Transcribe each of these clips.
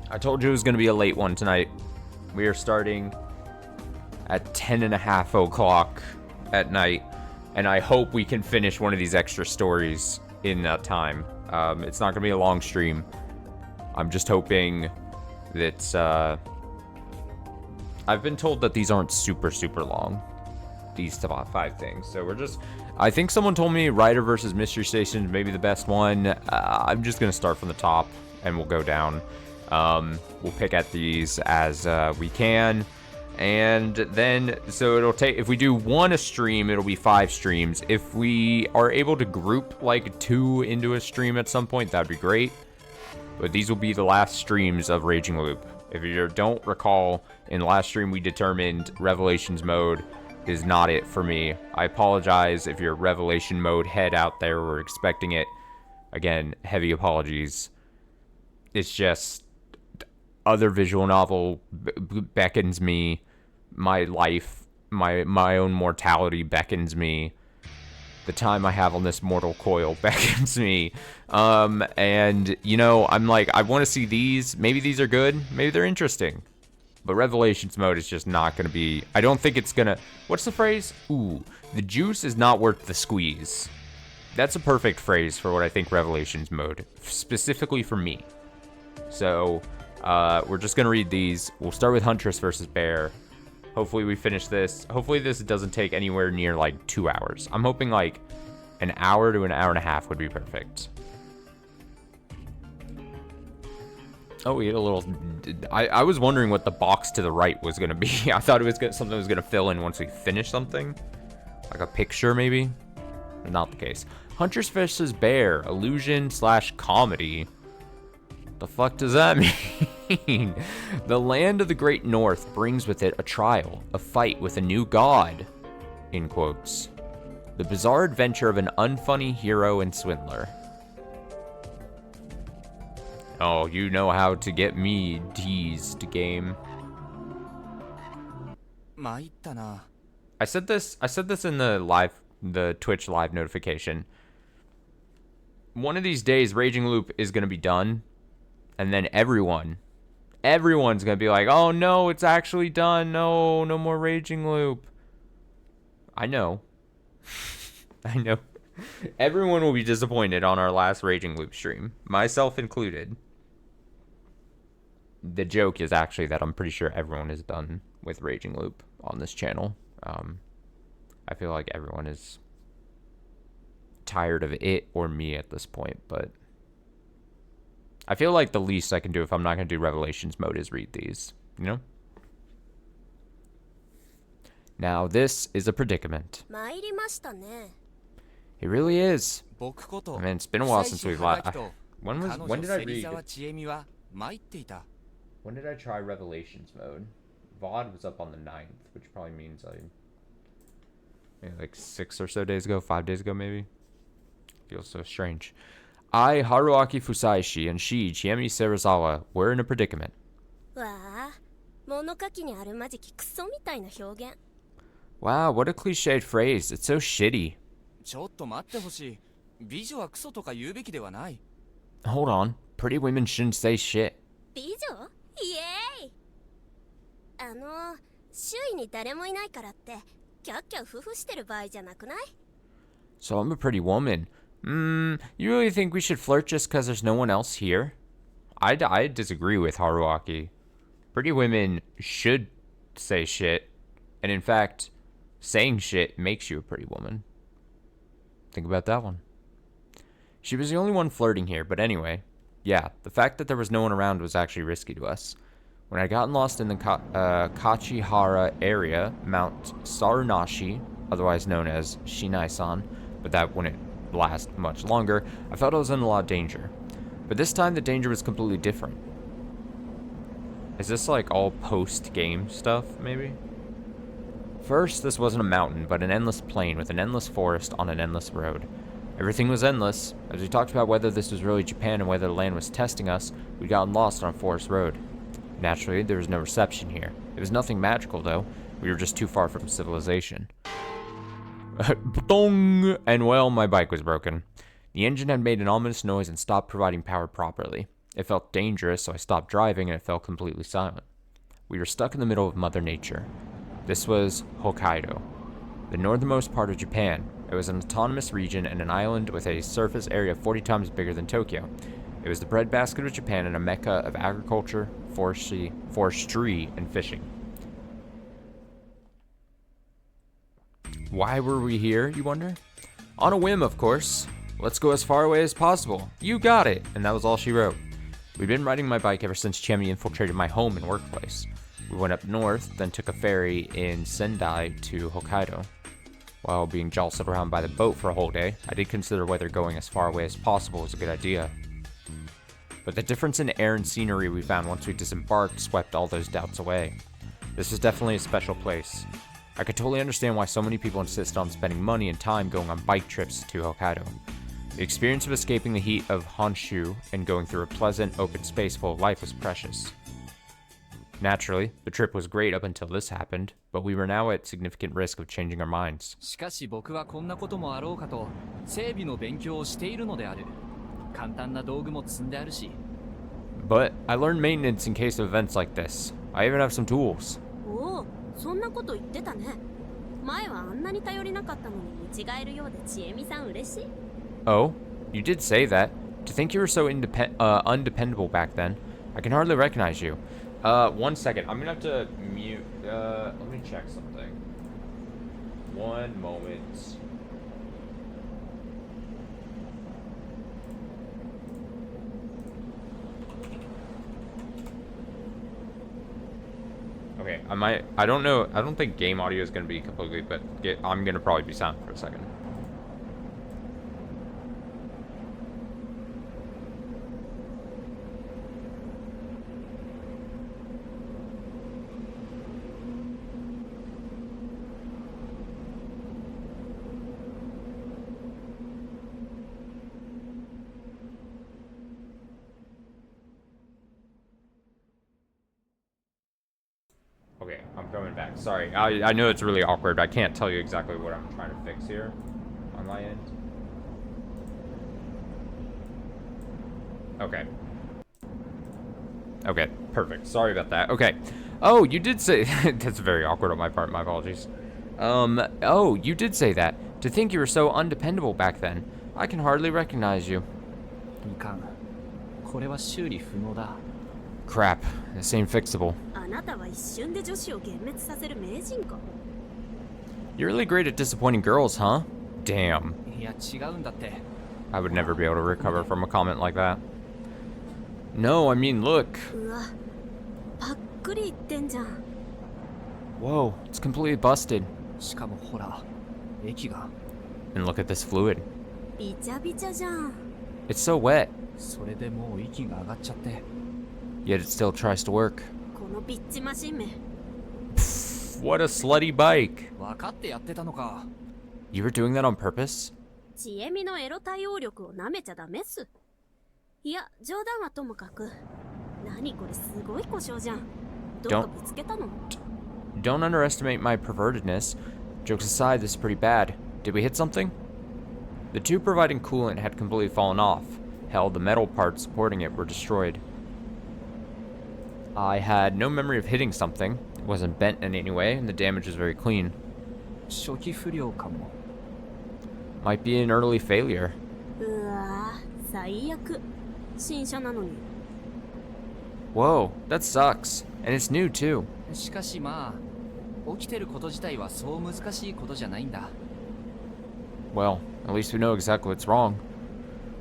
I told you it was going to be a late one tonight. We are starting at 10:30 o'clock at night, and I hope we can finish one of these extra stories in that time. It's not going to be a long stream. I'm just hoping that, I've been told that these aren't super long, these top 5 things. So we're just, I think someone told me Ryder versus Mystery Station is maybe the best one. I'm just going to start from the top, and we'll go down. We'll pick at these as we can, and then so it'll take, if we do one a stream, it'll be 5 streams. If we are able to group like 2 into a stream at some point, that'd be great. But these will be the last streams of Raging Loop. If you don't recall, in the last stream we determined Revelations mode is not it for me. I apologize if you're Revelation mode head out there or expecting it. Again, heavy apologies. It's just other visual novel beckons me. My life, my own mortality beckons me. The time I have on this mortal coil beckons me. And, you know, I'm like, I want to see these. Maybe these are good. Maybe they're interesting. But Revelations mode is just not going to be... I don't think it's going to... What's the phrase? Ooh, the juice is not worth the squeeze. That's a perfect phrase for what I think Revelations mode, specifically for me. So, we're just going to read these. We'll start with Huntress versus Bear. Hopefully we finish this. Hopefully this doesn't take anywhere near like 2 hours. I'm hoping like an hour to an hour and a half would be perfect. Oh, we had a little... I was wondering what the box to the right was going to be. I thought it was something was going to fill in once we finish something. Like a picture, maybe? But not the case. Huntress versus Bear. Illusion/comedy. The fuck does that mean? The land of the Great North brings with it a trial, a fight with a new god. In quotes. The bizarre adventure of an unfunny hero and swindler. Oh, you know how to get me teased, game. I said this in the Twitch live notification. One of these days, Raging Loop is gonna be done, and then everyone's gonna be like, "Oh no, it's actually done. No more Raging Loop." I know. I know. Everyone will be disappointed on our last Raging Loop stream, myself included. The joke is actually that I'm pretty sure everyone is done with Raging Loop on this channel. I feel like everyone is tired of it or me at this point, but I feel like the least I can do if I'm not going to do Revelations mode is read these, you know? Now, this is a predicament. It really is. I mean, it's been a while since we've... When did I read... When did I try Revelations mode? VOD was up on the 9th, which probably means maybe like 6 or so days ago, 5 days ago maybe. Feels so strange. I, Haruaki Fusaishi, and she, Chiemi Serizawa, were in a predicament. Wow, what a cliched phrase. It's so shitty. Hold on. Pretty women shouldn't say shit. So I'm a pretty woman. You really think we should flirt just because there's no one else here? I disagree with Haruaki. Pretty women should say shit. And in fact, saying shit makes you a pretty woman. Think about that one. She was the only one flirting here, but anyway. Yeah, the fact that there was no one around was actually risky to us. When I'd gotten lost in the Kachihara area, Mount Sarunashi, otherwise known as Shinai-san, but that wouldn't last much longer, I felt I was in a lot of danger. But this time the danger was completely different. Is this like all post-game stuff, maybe? First, this wasn't a mountain, but an endless plain with an endless forest on an endless road. Everything was endless. As we talked about whether this was really Japan and whether the land was testing us, we'd gotten lost on a forest road. Naturally, there was no reception here. It was nothing magical, though. We were just too far from civilization. And well, my bike was broken. The engine had made an ominous noise and stopped providing power properly. It felt dangerous, so I stopped driving and it fell completely silent. We were stuck in the middle of Mother Nature. This was Hokkaido, the northernmost part of Japan. It was an autonomous region and an island with a surface area 40 times bigger than Tokyo. It was the breadbasket of Japan and a mecca of agriculture, forestry, and fishing. Why were we here, you wonder? On a whim, of course. Let's go as far away as possible. You got it! And that was all she wrote. We'd been riding my bike ever since Chemi infiltrated my home and workplace. We went up north, then took a ferry in Sendai to Hokkaido. While being jostled around by the boat for a whole day, I did consider whether going as far away as possible was a good idea. But the difference in air and scenery we found once we disembarked swept all those doubts away. This was definitely a special place. I could totally understand why so many people insist on spending money and time going on bike trips to Hokkaido. The experience of escaping the heat of Honshu and going through a pleasant, open space full of life was precious. Naturally, the trip was great up until this happened, but we were now at significant risk of changing our minds. しかし僕はこんなこともあろうかと整備の勉強をしているのである。簡単な道具も積んであるし。But I learned maintenance in case of events like this. I even have some tools. おお、そんなこと言ってたね。前はあんなに頼りなかったのに見違えるようでちえみさん嬉しい。Oh, you did say that. To think you were so undependable back then. I can hardly recognize you. 1 second. I'm gonna have to mute. Let me check something. One moment. Okay, I don't know. I don't think game audio is gonna be completely, but I'm gonna probably be silent for a second. Okay, I'm coming back. Sorry, I know it's really awkward. I can't tell you exactly what I'm trying to fix here on my end. Okay. Okay, perfect. Sorry about that. Okay. Oh, you did say... That's very awkward on my part. My apologies. Oh, you did say that. To think you were so undependable back then. I can hardly recognize you. いかん。これは修理不能だ。Crap. This ain't fixable. あなたは一瞬で女子を幻滅させる名人か。 You're really great at disappointing girls, huh? Damn. いや違うんだって。I would never be able to recover from a comment like that. No, I mean, look. うわ、パックリ言ってんじゃん。 Whoa, it's completely busted. しかもほら、液が。And look at this fluid. びちゃびちゃじゃん。 It's so wet, それでもう息が上がっちゃって。yet it still tries to work. このビッチマシンめ。 What a slutty bike. 分かってやってたのか。You were doing that on purpose? ちえみのエロ対応力をなめちゃダメっす。いや、冗談はともかく。何これすごい故障じゃん。どっかぶつけたの？ Don't underestimate my pervertedness. Jokes aside, this is pretty bad. Did we hit something? The tube providing coolant had completely fallen off. Hell, the metal parts supporting it were destroyed. I had no memory of hitting something. It wasn't bent in any way, and the damage was very clean. 初期不良かも。Might be an early failure. うわぁ、最悪。新車なのに。 Whoa, that sucks. And it's new, too. しかしまあ、起きてること自体はそう難しいことじゃないんだ。Well, at least we know exactly what's wrong.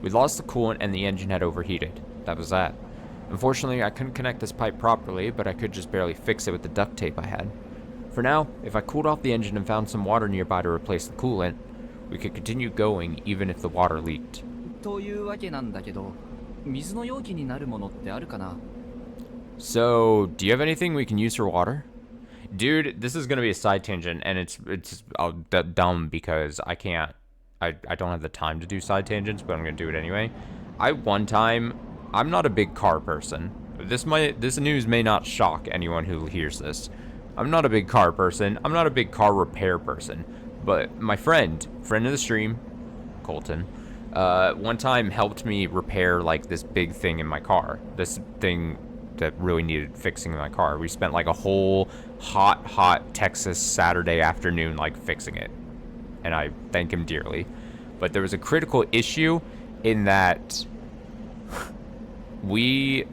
We lost the coolant and the engine had overheated. That was that. Unfortunately, I couldn't connect this pipe properly, but I could just barely fix it with the duct tape I had. For now, if I cooled off the engine and found some water nearby to replace the coolant, we could continue going even if the water leaked. というわけなんだけど、水の容器になるものってあるかな？ So, do you have anything we can use for water? Dude, this is gonna be a side tangent, and it's dumb because I don't have the time to do side tangents, but I'm gonna do it anyway. I'm not a big car person. This news may not shock anyone who hears this. I'm not a big car person. I'm not a big car repair person. But my friend of the stream, Colton, one time helped me repair like this big thing in my car. This thing that really needed fixing in my car. We spent like a whole hot Texas Saturday afternoon like fixing it. And I thank him dearly. But there was a critical issue in that we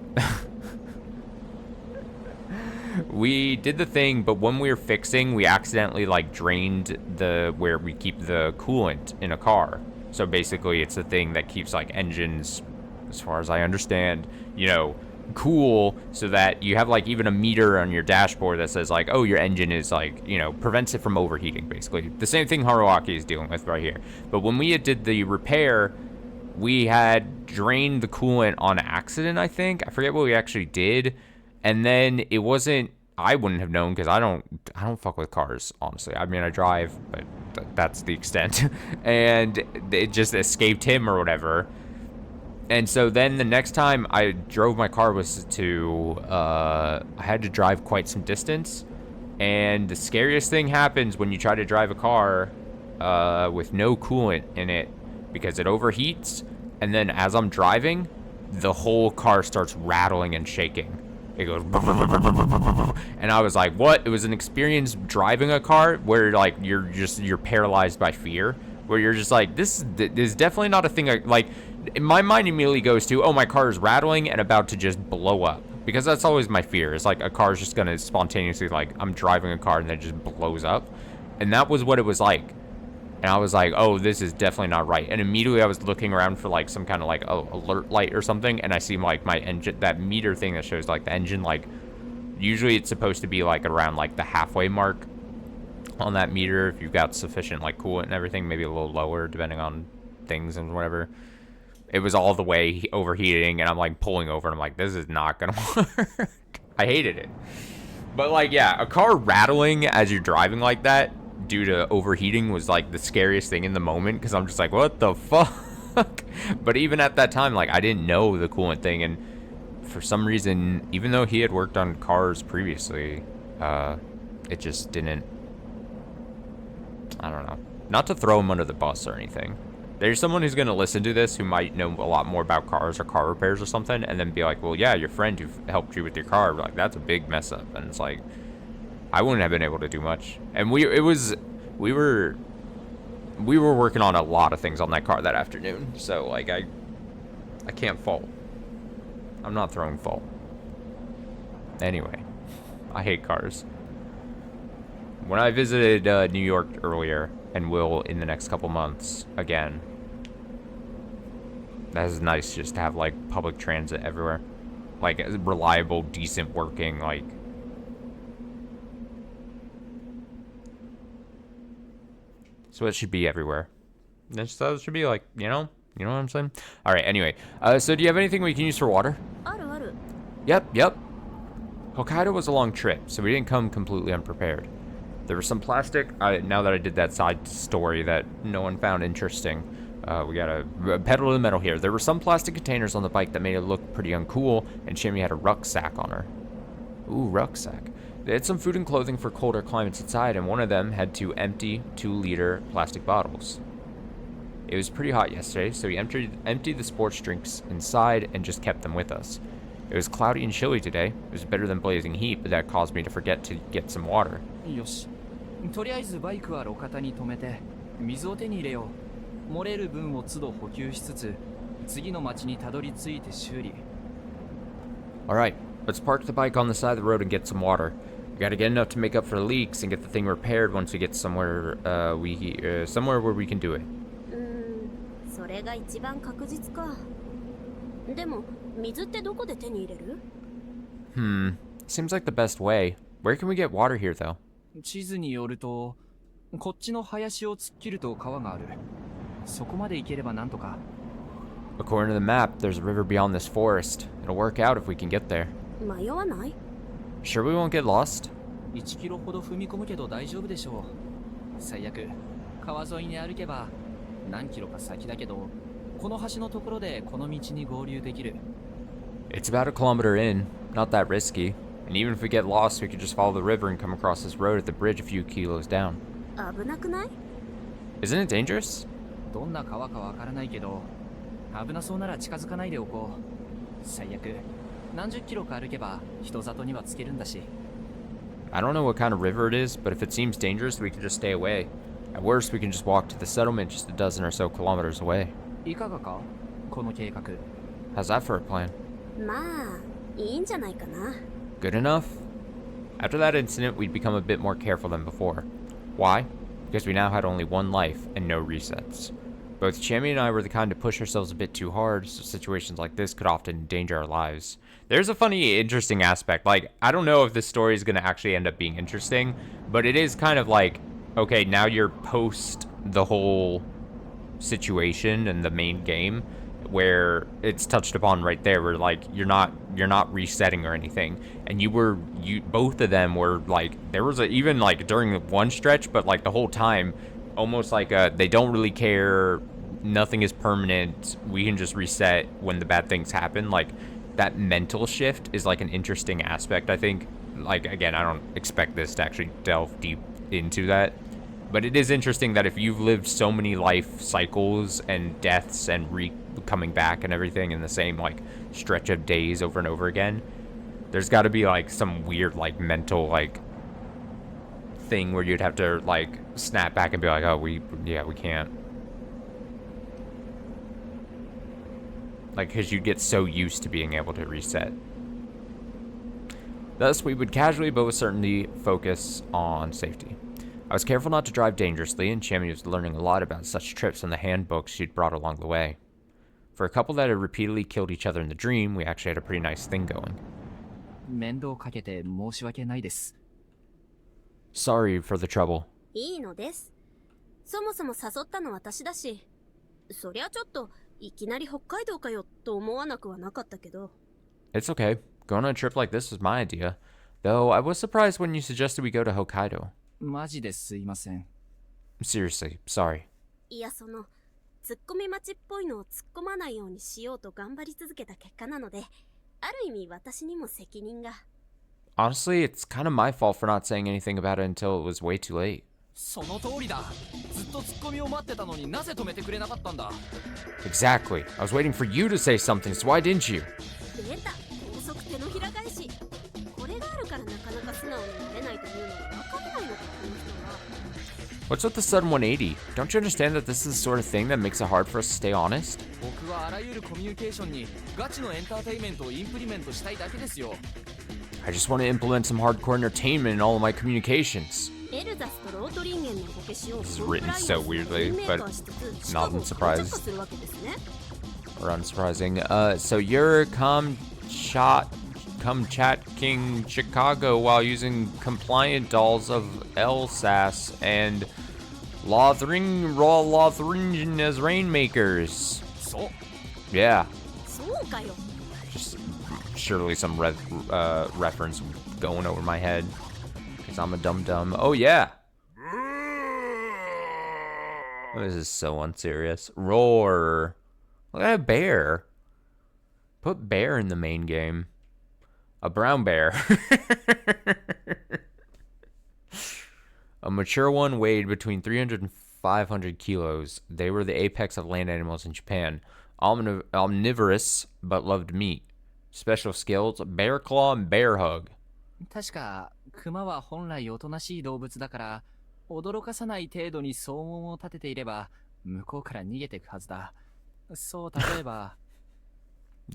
we did the thing, but when we were fixing, we accidentally like drained the where we keep the coolant in a car. So basically it's the thing that keeps like engines, as far as I understand, you know, cool, so that you have like even a meter on your dashboard that says like, oh, your engine is like, you know, prevents it from overheating, basically. The same thing Haruaki is dealing with right here. But when we did the repair, we had drained the coolant on accident, I think. I forget what we actually did. And then it wasn't, I wouldn't have known because I don't fuck with cars, honestly. I mean, I drive, but that's the extent. And it just escaped him or whatever. And so then the next time I drove my car was to, I had to drive quite some distance. And the scariest thing happens when you try to drive a car with no coolant in it, because it overheats. And then as I'm driving, the whole car starts rattling and shaking. It goes, and I was like, what? It was an experience driving a car where like you're paralyzed by fear, where you're just like, this is definitely not a thing. Like, my mind immediately goes to, oh, my car is rattling and about to just blow up, because that's always my fear. It's like a car is just gonna spontaneously, like, I'm driving a car and then it just blows up, and that was what it was like. And I was like, oh, this is definitely not right. And immediately I was looking around for like some kind of like alert light or something, and I see like my engine, that meter thing that shows like the engine, like usually it's supposed to be like around like the halfway mark on that meter if you've got sufficient like coolant and everything, maybe a little lower depending on things and whatever. It was all the way overheating, and I'm like pulling over and I'm like, this is not gonna work. I hated it. But like, yeah, a car rattling as you're driving like that due to overheating was like the scariest thing in the moment, because I'm just like, what the fuck? But even at that time, like, I didn't know the coolant thing, and for some reason, even though he had worked on cars previously, it just didn't, I don't know, not to throw him under the bus or anything. There's someone who's going to listen to this who might know a lot more about cars or car repairs or something, and then be like, well, yeah, your friend who helped you with your car, like, that's a big mess up. And it's like, I wouldn't have been able to do much. And we were working on a lot of things on that car that afternoon. So like, I can't fault. I'm not throwing fault. Anyway, I hate cars. When I visited New York earlier, and will in the next couple months again, that is nice just to have like public transit everywhere, like reliable, decent working, like. So it should be everywhere. So it should be like, you know what I'm saying? All right, anyway. So do you have anything we can use for water? Yep. Hokkaido was a long trip, so we didn't come completely unprepared. There was some plastic, now that I did that side story that no one found interesting, we gotta pedal to the metal here. There were some plastic containers on the bike that made it look pretty uncool, and Shimmy had a rucksack on her. Ooh, rucksack. They had some food and clothing for colder climates inside, and one of them had 2 empty 2-liter plastic bottles. It was pretty hot yesterday, so we emptied the sports drinks inside and just kept them with us. It was cloudy and chilly today. It was better than blazing heat, but that caused me to forget to get some water. よし。とりあえずバイクは路肩に止めて水を手に入れよう。漏れる分を都度補給しつつ次の町にたどり着いて修理。Alright, let's park the bike on the side of the road and get some water. We gotta get enough to make up for the leaks and get the thing repaired once we get somewhere somewhere where we can do it. それが一番確実か。でも水ってどこで手に入れる？ Seems like the best way. Where can we get water here, though? 地図によるとこっちの林を突っ切ると川がある。そこまで行ければなんとか。According to the map, there's a river beyond this forest. It'll work out if we can get there. 迷わない？ Sure we won't get lost? 1キロほど踏み込むけど大丈夫でしょう。最悪川沿いに歩けば何キロか先だけどこの橋のところでこの道に合流できる。It's about 1 kilometer in, not that risky. And even if we get lost, we could just follow the river and come across this road at the bridge a few kilos down. 危なくない？ Isn't it dangerous? どんな川かわからないけど、危なそうなら近づかないでおこう。最悪、何十キロか歩けば人里にはつけるんだし。I don't know what kind of river it is, but if it seems dangerous, we can just stay away. At worst, we can just walk to the settlement just a dozen or so kilometers away. いかがかこの計画。 How's that for a plan? まあいいんじゃないかな。 Good enough? After that incident, we'd become a bit more careful than before. Why? Because we now had only one life and no resets. Both Chammy and I were the kind to push ourselves a bit too hard, so situations like this could often endanger our lives. There's a funny, interesting aspect. Like, I don't know if this story is going to actually end up being interesting, but it is kind of like, okay, now you're post the whole situation and the main game, where it's touched upon right there, where like you're not resetting or anything, and you both of them were like, there was even like during one stretch, but like the whole time, almost like they don't really care, nothing is permanent, we can just reset when the bad things happen. Like that mental shift is like an interesting aspect, I think. Like, again, I don't expect this to actually delve deep into that, but it is interesting that if you've lived so many life cycles and deaths and coming back and everything in the same like stretch of days over and over again, there's got to be like some weird like mental like thing where you'd have to like snap back and be like, oh, we can't, like, because you'd get so used to being able to reset. Thus, we would casually but with certainty focus on safety. I was careful not to drive dangerously, and Chammy was learning a lot about such trips in the handbooks she'd brought along the way. For a couple that had repeatedly killed each other in the dream, we actually had a pretty nice thing going. 面倒かけて申し訳ないです。 Sorry for the trouble. いいのです。そもそも誘ったの私だし、そりゃちょっといきなり北海道かよと思わなくはなかったけど。 It's okay. Going on a trip like this was my idea. Though I was surprised when you suggested we go to Hokkaido. マジですいません。 Seriously, sorry. いや、そのツッコミ待ちっぽいのを突っ込まないようにしようと頑張り続けた結果なので、ある意味私にも責任が。 Honestly, it's kind of my fault for not saying anything about it until it was way too late. その通りだ。ずっとツッコミを待ってたのになぜ止めてくれなかったんだ。 Exactly. I was waiting for you to say something, so why didn't you? 出た、高速手のひら返し。これがあるからなかなか素直になれないというのが分からないのか、この人は。 What's with the sudden 180? Don't you understand that this is the sort of thing that makes it hard for us to stay honest? 僕はあらゆるコミュニケーションにガチのエンターテインメントをインプリメントしたいだけですよ。 I just want to implement some hardcore entertainment in all of my communications. エルザスとロートリンゲンのこけしを This is written so weirdly, but not unsurprised or unsurprising. So you're Kamchat King Chicago while using compliant dolls of Elsass and Lothringen as rainmakers. そう。 Yeah, そうかよ。 just surely some reference going over my head. Because I'm a dum-dum. Oh, yeah. This is so unserious. Roar. Look at a bear. Put bear in the main game. A brown bear. A mature one weighed between 300 and 500 kilos. They were the apex of land animals in Japan. Omnivorous, but loved meat. Special skills, bear claw and bear hug. 確かクマは本来おとなしい動物だから驚かさない程度に騒音を立てていれば向こうから逃げていくはずだ。そう例えば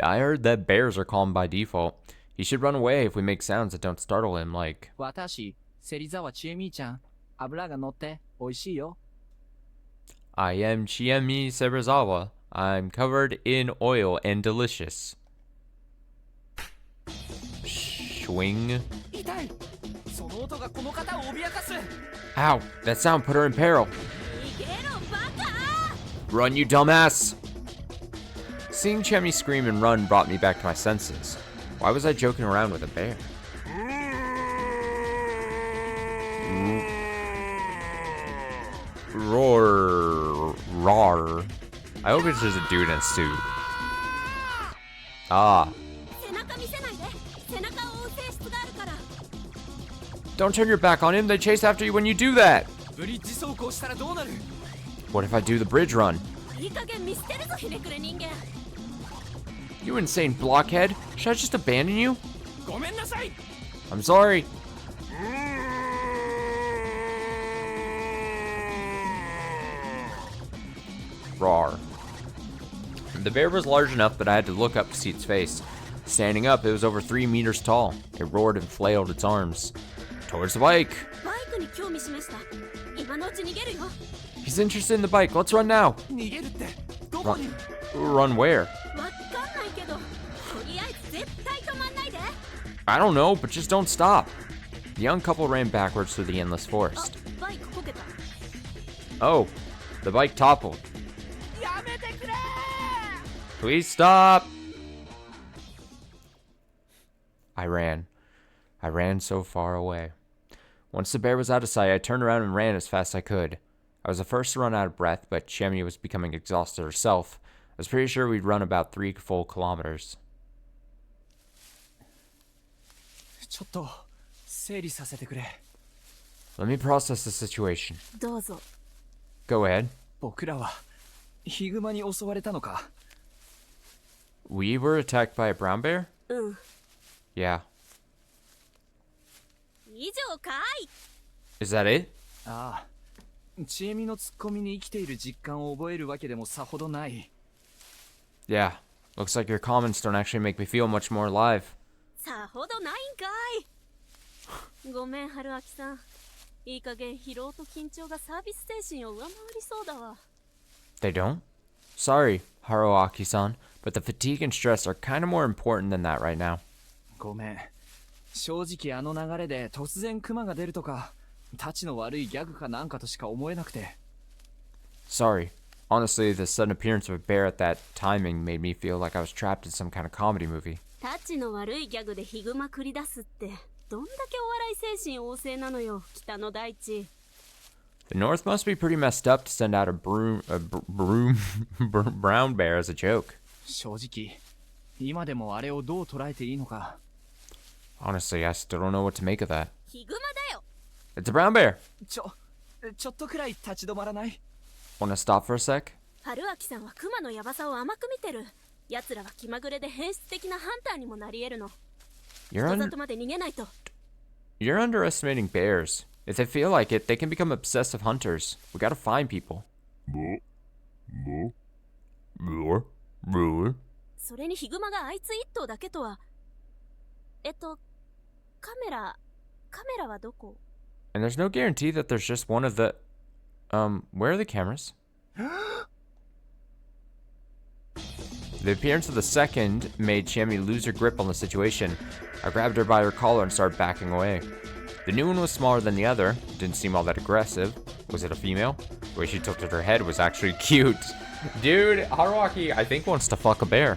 I heard that bears are calm by default. He should run away if we make sounds that don't startle him, like... 私、芹沢千恵美ちゃん、油が乗って美味しいよ。 I am Chiemi Serizawa. I'm covered in oil and delicious. Swing. 痛い。その音がこの方を脅かす。 Ow! That sound put her in peril. 逃げろ、バカ！ Run, you dumbass! Seeing Chemi scream and run brought me back to my senses. Why was I joking around with a bear? Roar. Roar. I hope it's just a dude in a suit. Ah. Don't turn your back on him. They chase after you when you do that. What if I do the bridge run? いい加減見捨てるぞひねくれ人間 You insane blockhead! Should I just abandon you? ごめんなさい I'm sorry. Roar. The bear was large enough that I had to look up to see its face. Standing up, it was over 3 meters tall. It roared and flailed its arms. Towards the bike. バイクに興味示した今のうち逃げるよ He's interested in the bike. Let's run now. 逃げるってどこに Run where? わかんないけどとりあえず絶対止まんないで I don't know, but just don't stop. The young couple ran backwards through the endless あ forest. バイクこけた Oh, the bike toppled. やめてくれ Please stop. I ran. I ran so far away. Once the bear was out of sight, I turned around and ran as fast as I could. I was the first to run out of breath, but Chemi was becoming exhausted herself. I was pretty sure we'd run about 3 full kilometers. ちょっと整理させてくれ Let me process the situation. どうぞ Go ahead. 僕らはヒグマに襲われたのか We were attacked by a brown bear? うん Yeah. 以上かい Is that it? ああちえみのツッコミに生きている実感を覚えるわけでもさほどない Yeah. Looks like your comments don't actually make me feel much more alive. さほどないんかいごめん春秋さんいい加減疲労と緊張がサービス精神を上回りそうだわ They don't? Sorry, Haruaki-san, but the fatigue and stress are kind of more important than that right now. ごめん正直あの流れで突然クマが出るとかタチの悪いギャグかなんかとしか思えなくて Sorry. Honestly, the sudden appearance of a bear at that timing made me feel like I was trapped in some kind of comedy movie. タッチの悪いギャグでヒグマ繰り出すってどんだけお笑い精神旺盛なのよ北の大地 The North must be pretty messed up to send out a brown bear as a joke. 正直今でもあれをどう捉えていいのか Honestly, I still don't know what to make of that. ヒグマだよ It's a brown bear. ちょっとくらい立ち止まらない Wanna stop for a sec? 春秋さんはクマのヤバさを甘く見てる奴らは気まぐれで変質的なハンターにもなり得るの You're 人 under- 里まで逃げないと You're underestimating bears. If they feel like it, they can become obsessive hunters. We gotta find people. それにヒグマがあいつ一頭だけとはカメラはどこ And there's no guarantee that there's just one of the... where are the cameras? The appearance of the second made Chami lose her grip on the situation. I grabbed her by her collar and started backing away. The new one was smaller than the other, didn't seem all that aggressive. Was it a female? The way she tilted her head was actually cute. Dude, Haruaki, I think, wants to fuck a bear.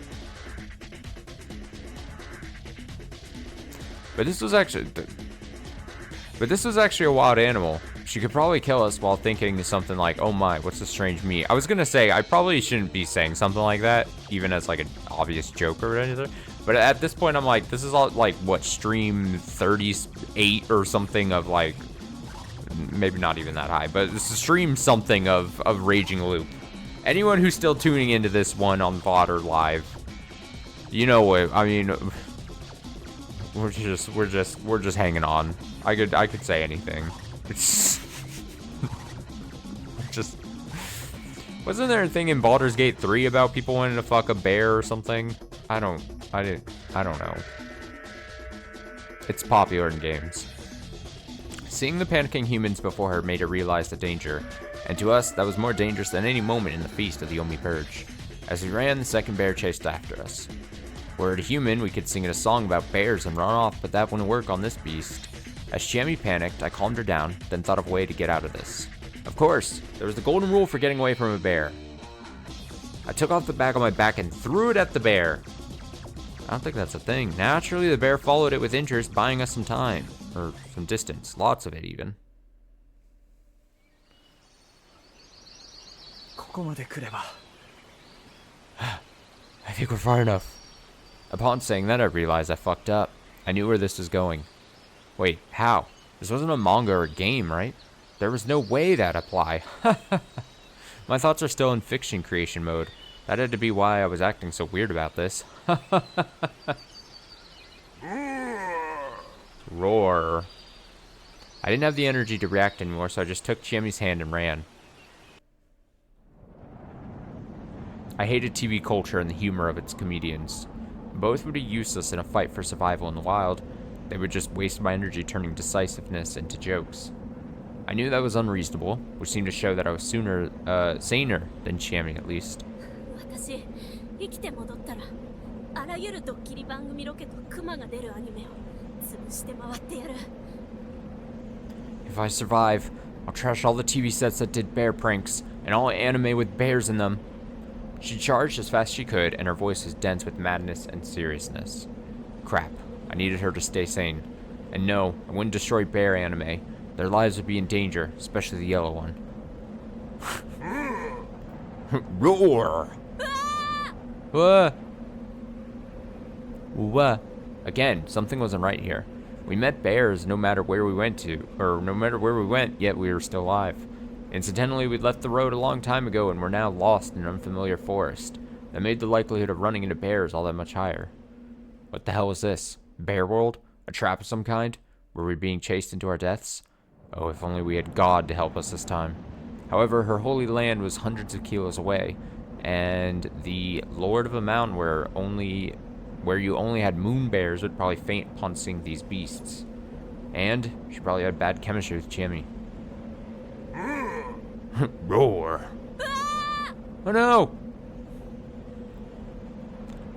But this was actually a wild animal. She could probably kill us while thinking something like, oh my, what's this strange meat? I was gonna say, I probably shouldn't be saying something like that, even as like an obvious joke or anything. But at this point, I'm like, this is all like, what, stream 38 or something of like, maybe not even that high, but this is stream something of Raging Loop. Anyone who's still tuning into this one on VOD or live, you know what, I mean, we're just hanging on. I could say anything. It's just, wasn't there a thing in Baldur's Gate 3 about people wanting to fuck a bear or something? I don't know. It's popular in games. Seeing the panicking humans before her made her realize the danger, and to us, that was more dangerous than any moment in the feast of the Omi Purge. As we ran, the second bear chased after us. Were it a human, we could sing it a song about bears and run off, but that wouldn't work on this beast. As Chami panicked, I calmed her down, then thought of a way to get out of this. Of course, there was the golden rule for getting away from a bear. I took off the bag on my back and threw it at the bear. I don't think that's a thing. Naturally, the bear followed it with interest, buying us some time. Or some distance. Lots of it, even. ここまで来れば I think we're far enough. Upon saying that, I realized I fucked up. I knew where this was going. Wait, how? This wasn't a manga or a game, right? There was no way that'd apply. My thoughts are still in fiction creation mode. That had to be why I was acting so weird about this. Roar. I didn't have the energy to react anymore, so I just took Chiemi's hand and ran. I hated TV culture and the humor of its comedians. Both would be useless in a fight for survival in the wild. They would just waste my energy turning decisiveness into jokes. I knew that was unreasonable, which seemed to show that I was saner than Chiemi at least. 私生きて戻ったらあらゆるドッキリ番組ロケとクマが出るアニメを潰して回ってやる。 If I survive, I'll trash all the TV sets that did bear pranks, and all anime with bears in them. She charged as fast as she could, and her voice was dense with madness and seriousness. Crap, I needed her to stay sane. And no, I wouldn't destroy bear anime. Their lives would be in danger, especially the yellow one. Roar! What? What? Again, something wasn't right here. We met bears no matter where we went, yet we were still alive. Incidentally, we'd left the road a long time ago and were now lost in an unfamiliar forest. That made the likelihood of running into bears all that much higher. What the hell was this? Bear world? A trap of some kind? Were we being chased into our deaths? Oh, if only we had God to help us this time. However, her holy land was hundreds of kilos away, and the lord of a mountain where you only had moon bears would probably faint upon seeing these beasts. And she probably had bad chemistry with Chiemi. Roar! Oh no!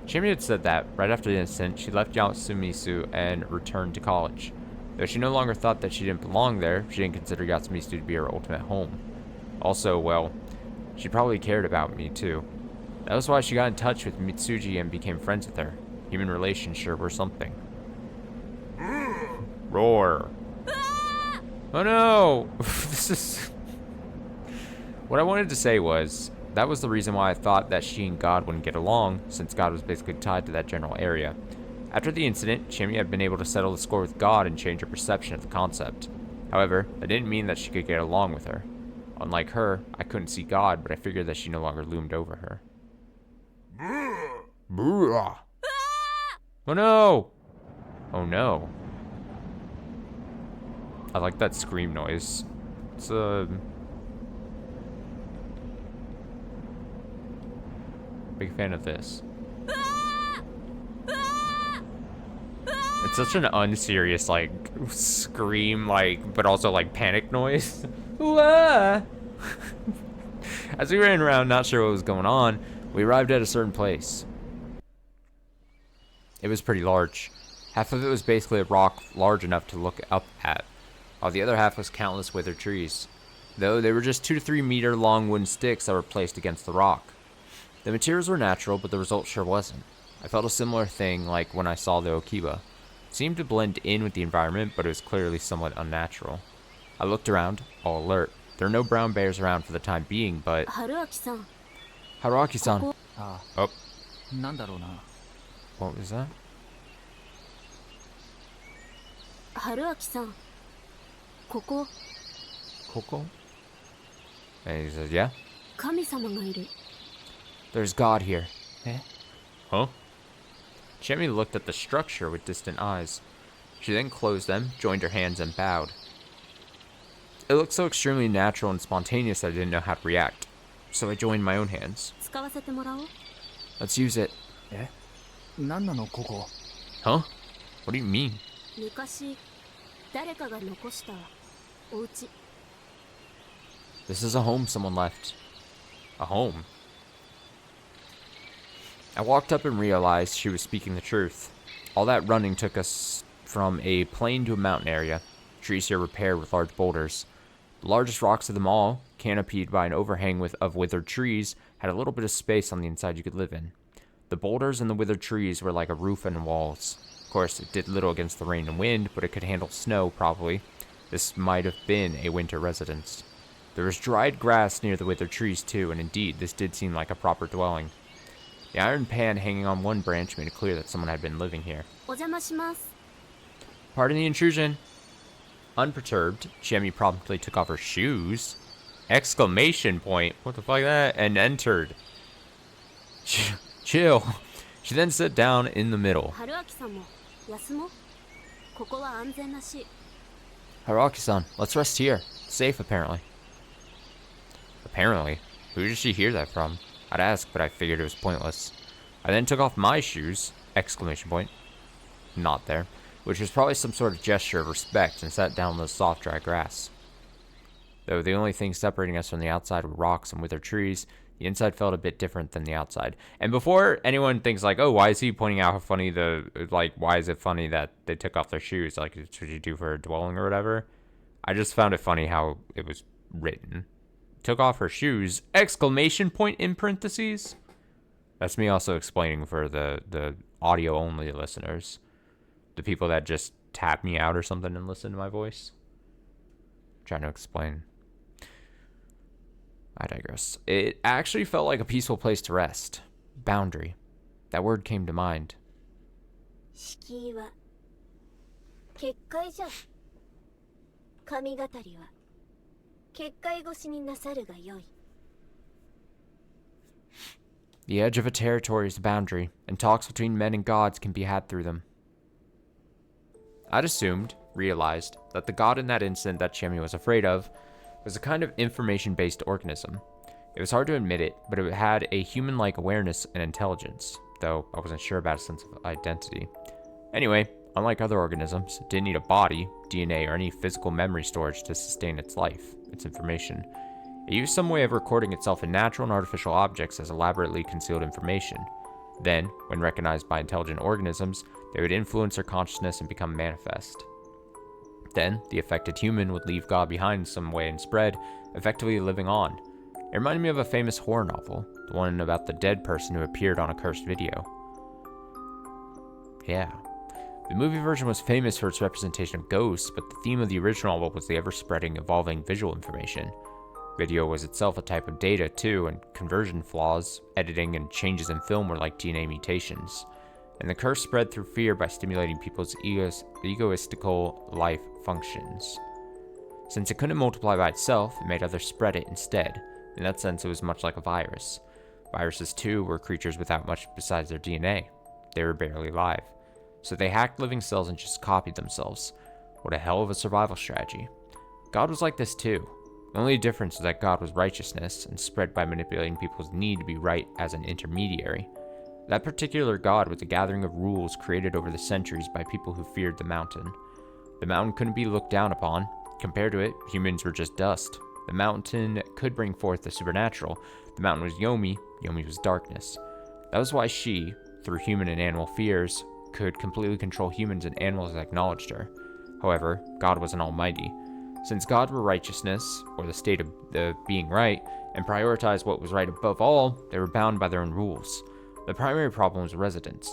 Chiemi had said that right after the incident, she left Yatsumisu and returned to college. Though she no longer thought that she didn't belong there, she didn't consider Yatsumisu to be her ultimate home. Also, well, she probably cared about me too. That was why she got in touch with Mitsuji and became friends with her. Human relations sure were something. Roar. Oh no! This is... What I wanted to say was, that was the reason why I thought that she and God wouldn't get along, since God was basically tied to that general area. After the incident, Chiemi had been able to settle the score with God and change her perception of the concept. However, that didn't mean that she could get along with her. Unlike her, I couldn't see God, but I figured that she no longer loomed over her. Oh no! Oh no. I like that scream noise. It's big fan of this. It's such an unserious, like, scream, like, but also, like, panic noise. As we ran around, not sure what was going on, we arrived at a certain place. It was pretty large. Half of it was basically a rock large enough to look up at, while the other half was countless withered trees. Though they were just 2 to 3 meter long wooden sticks that were placed against the rock. The materials were natural, but the result sure wasn't. I felt a similar thing like when I saw the Okiba. It seemed to blend in with the environment, but it was clearly somewhat unnatural. I looked around, all alert. There are no brown bears around for the time being, but... Haruaki-san. Haruaki-san. Oh. なんだろうな。 What was that? Haruaki-san. ここ Coco? And he says, yeah? 神様がいる。 There's God here. Eh? Huh? Chiemi looked at the structure with distant eyes. She then closed them, joined her hands, and bowed. It looked so extremely natural and spontaneous that I didn't know how to react. So I joined my own hands. 使わせてもらおう。 Let's use it. え、なんなのここ。 Huh? What do you mean? 昔誰かが残したお家。 This is a home someone left. A home? I walked up and realized she was speaking the truth. All that running took us from a plain to a mountain area. Trees here were paired with large boulders. The largest rocks of them all, canopied by an overhang of withered trees, had a little bit of space on the inside you could live in. The boulders and the withered trees were like a roof and walls. Of course, it did little against the rain and wind, but it could handle snow, probably. This might have been a winter residence. There was dried grass near the withered trees, too, and indeed, this did seem like a proper dwelling. The iron pan hanging on one branch made it clear that someone had been living here. お邪魔します。 Pardon the intrusion. Unperturbed, Chiemi promptly took off her shoes. Exclamation point. What the fuck is that? And entered. Chill. She then sat down in the middle. Haruaki-san, let's rest here. Safe, apparently. Apparently? Who did she hear that from? I'd ask, but I figured it was pointless. I then took off my shoes, exclamation point, not there, which was probably some sort of gesture of respect, and sat down on the soft, dry grass. Though the only thing separating us from the outside were rocks and withered trees, the inside felt a bit different than the outside. And before anyone thinks like, oh, why is he pointing out how funny why is it funny that they took off their shoes? Like, it's what you do for a dwelling or whatever. I just found it funny how it was written. Took off her shoes, exclamation point in parentheses. That's me also explaining for the audio only listeners. The people that just tap me out or something and listen to my voice. I'm trying to explain. I digress. It actually felt like a peaceful place to rest. Boundary. That word came to mind. The edge of a territory is the boundary, and talks between men and gods can be had through them. I'd realized, that the god in that instant that Chemi was afraid of was a kind of information-based organism. It was hard to admit it, but it had a human-like awareness and intelligence, though I wasn't sure about a sense of identity. Anyway, unlike other organisms, it didn't need a body, DNA, or any physical memory storage to sustain its life, its information. It used some way of recording itself in natural and artificial objects as elaborately concealed information. Then, when recognized by intelligent organisms, they would influence their consciousness and become manifest. Then, the affected human would leave God behind in some way and spread, effectively living on. It reminded me of a famous horror novel, the one about the dead person who appeared on a cursed video. Yeah. The movie version was famous for its representation of ghosts, but the theme of the original novel was the ever-spreading, evolving visual information. Video was itself a type of data, too, and conversion flaws, editing, and changes in film were like DNA mutations. And the curse spread through fear by stimulating people's egoistical life functions. Since it couldn't multiply by itself, it made others spread it instead. In that sense, it was much like a virus. Viruses, too, were creatures without much besides their DNA. They were barely alive. So they hacked living cells and just copied themselves. What a hell of a survival strategy. God was like this, too. The only difference was that God was righteousness, and spread by manipulating people's need to be right as an intermediary. That particular God was a gathering of rules created over the centuries by people who feared the mountain. The mountain couldn't be looked down upon. Compared to it, humans were just dust. The mountain could bring forth the supernatural. The mountain was Yomi. Yomi was darkness. That was why she, through human and animal fears, could completely control humans and animals that acknowledged her. However, God was an almighty. Since God were righteousness, or the state of being right, and prioritized what was right above all, they were bound by their own rules. The primary problem was residence.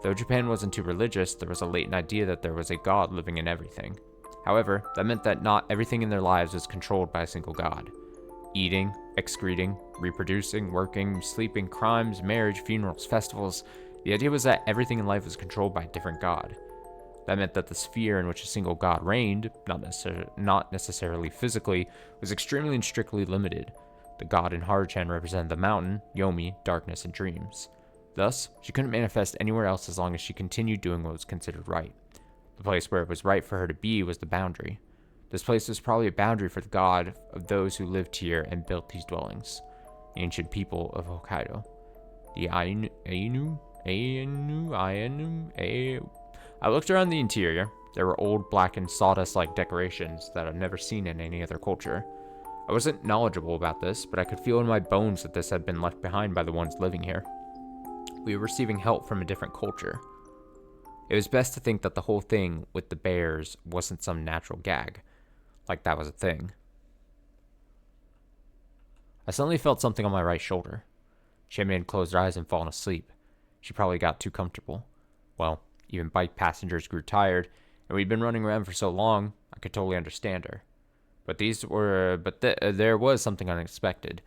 Though Japan wasn't too religious, there was a latent idea that there was a God living in everything. However, that meant that not everything in their lives was controlled by a single God. Eating, excreting, reproducing, working, sleeping, crimes, marriage, funerals, festivals. The idea was that everything in life was controlled by a different God. That meant that the sphere in which a single God reigned, not necessarily physically, was extremely and strictly limited. The God in Haruchan represented the mountain, Yomi, darkness, and dreams. Thus, she couldn't manifest anywhere else as long as she continued doing what was considered right. The place where it was right for her to be was the boundary. This place was probably a boundary for the God of those who lived here and built these dwellings. The ancient people of Hokkaido. The Ainu. I looked around the interior. There were old, blackened, sawdust-like decorations that I've never seen in any other culture. I wasn't knowledgeable about this, but I could feel in my bones that this had been left behind by the ones living here. We were receiving help from a different culture. It was best to think that the whole thing with the bears wasn't some natural gag, like that was a thing. I suddenly felt something on my right shoulder. Chemi had closed her eyes and fallen asleep. She probably got too comfortable. Well, even bike passengers grew tired, and we'd been running around for so long, I could totally understand her. But there was something unexpected.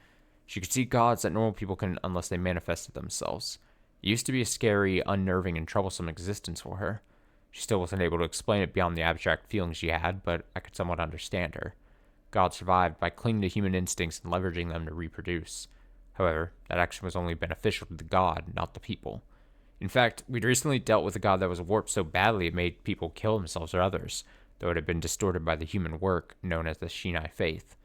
She could see gods that normal people couldn't unless they manifested themselves. It used to be a scary, unnerving, and troublesome existence for her. She still wasn't able to explain it beyond the abstract feelings she had, but I could somewhat understand her. God survived by clinging to human instincts and leveraging them to reproduce. However, that action was only beneficial to the god, not the people. In fact, we'd recently dealt with a god that was warped so badly it made people kill themselves or others, though it had been distorted by the human work known as the Shinai faith.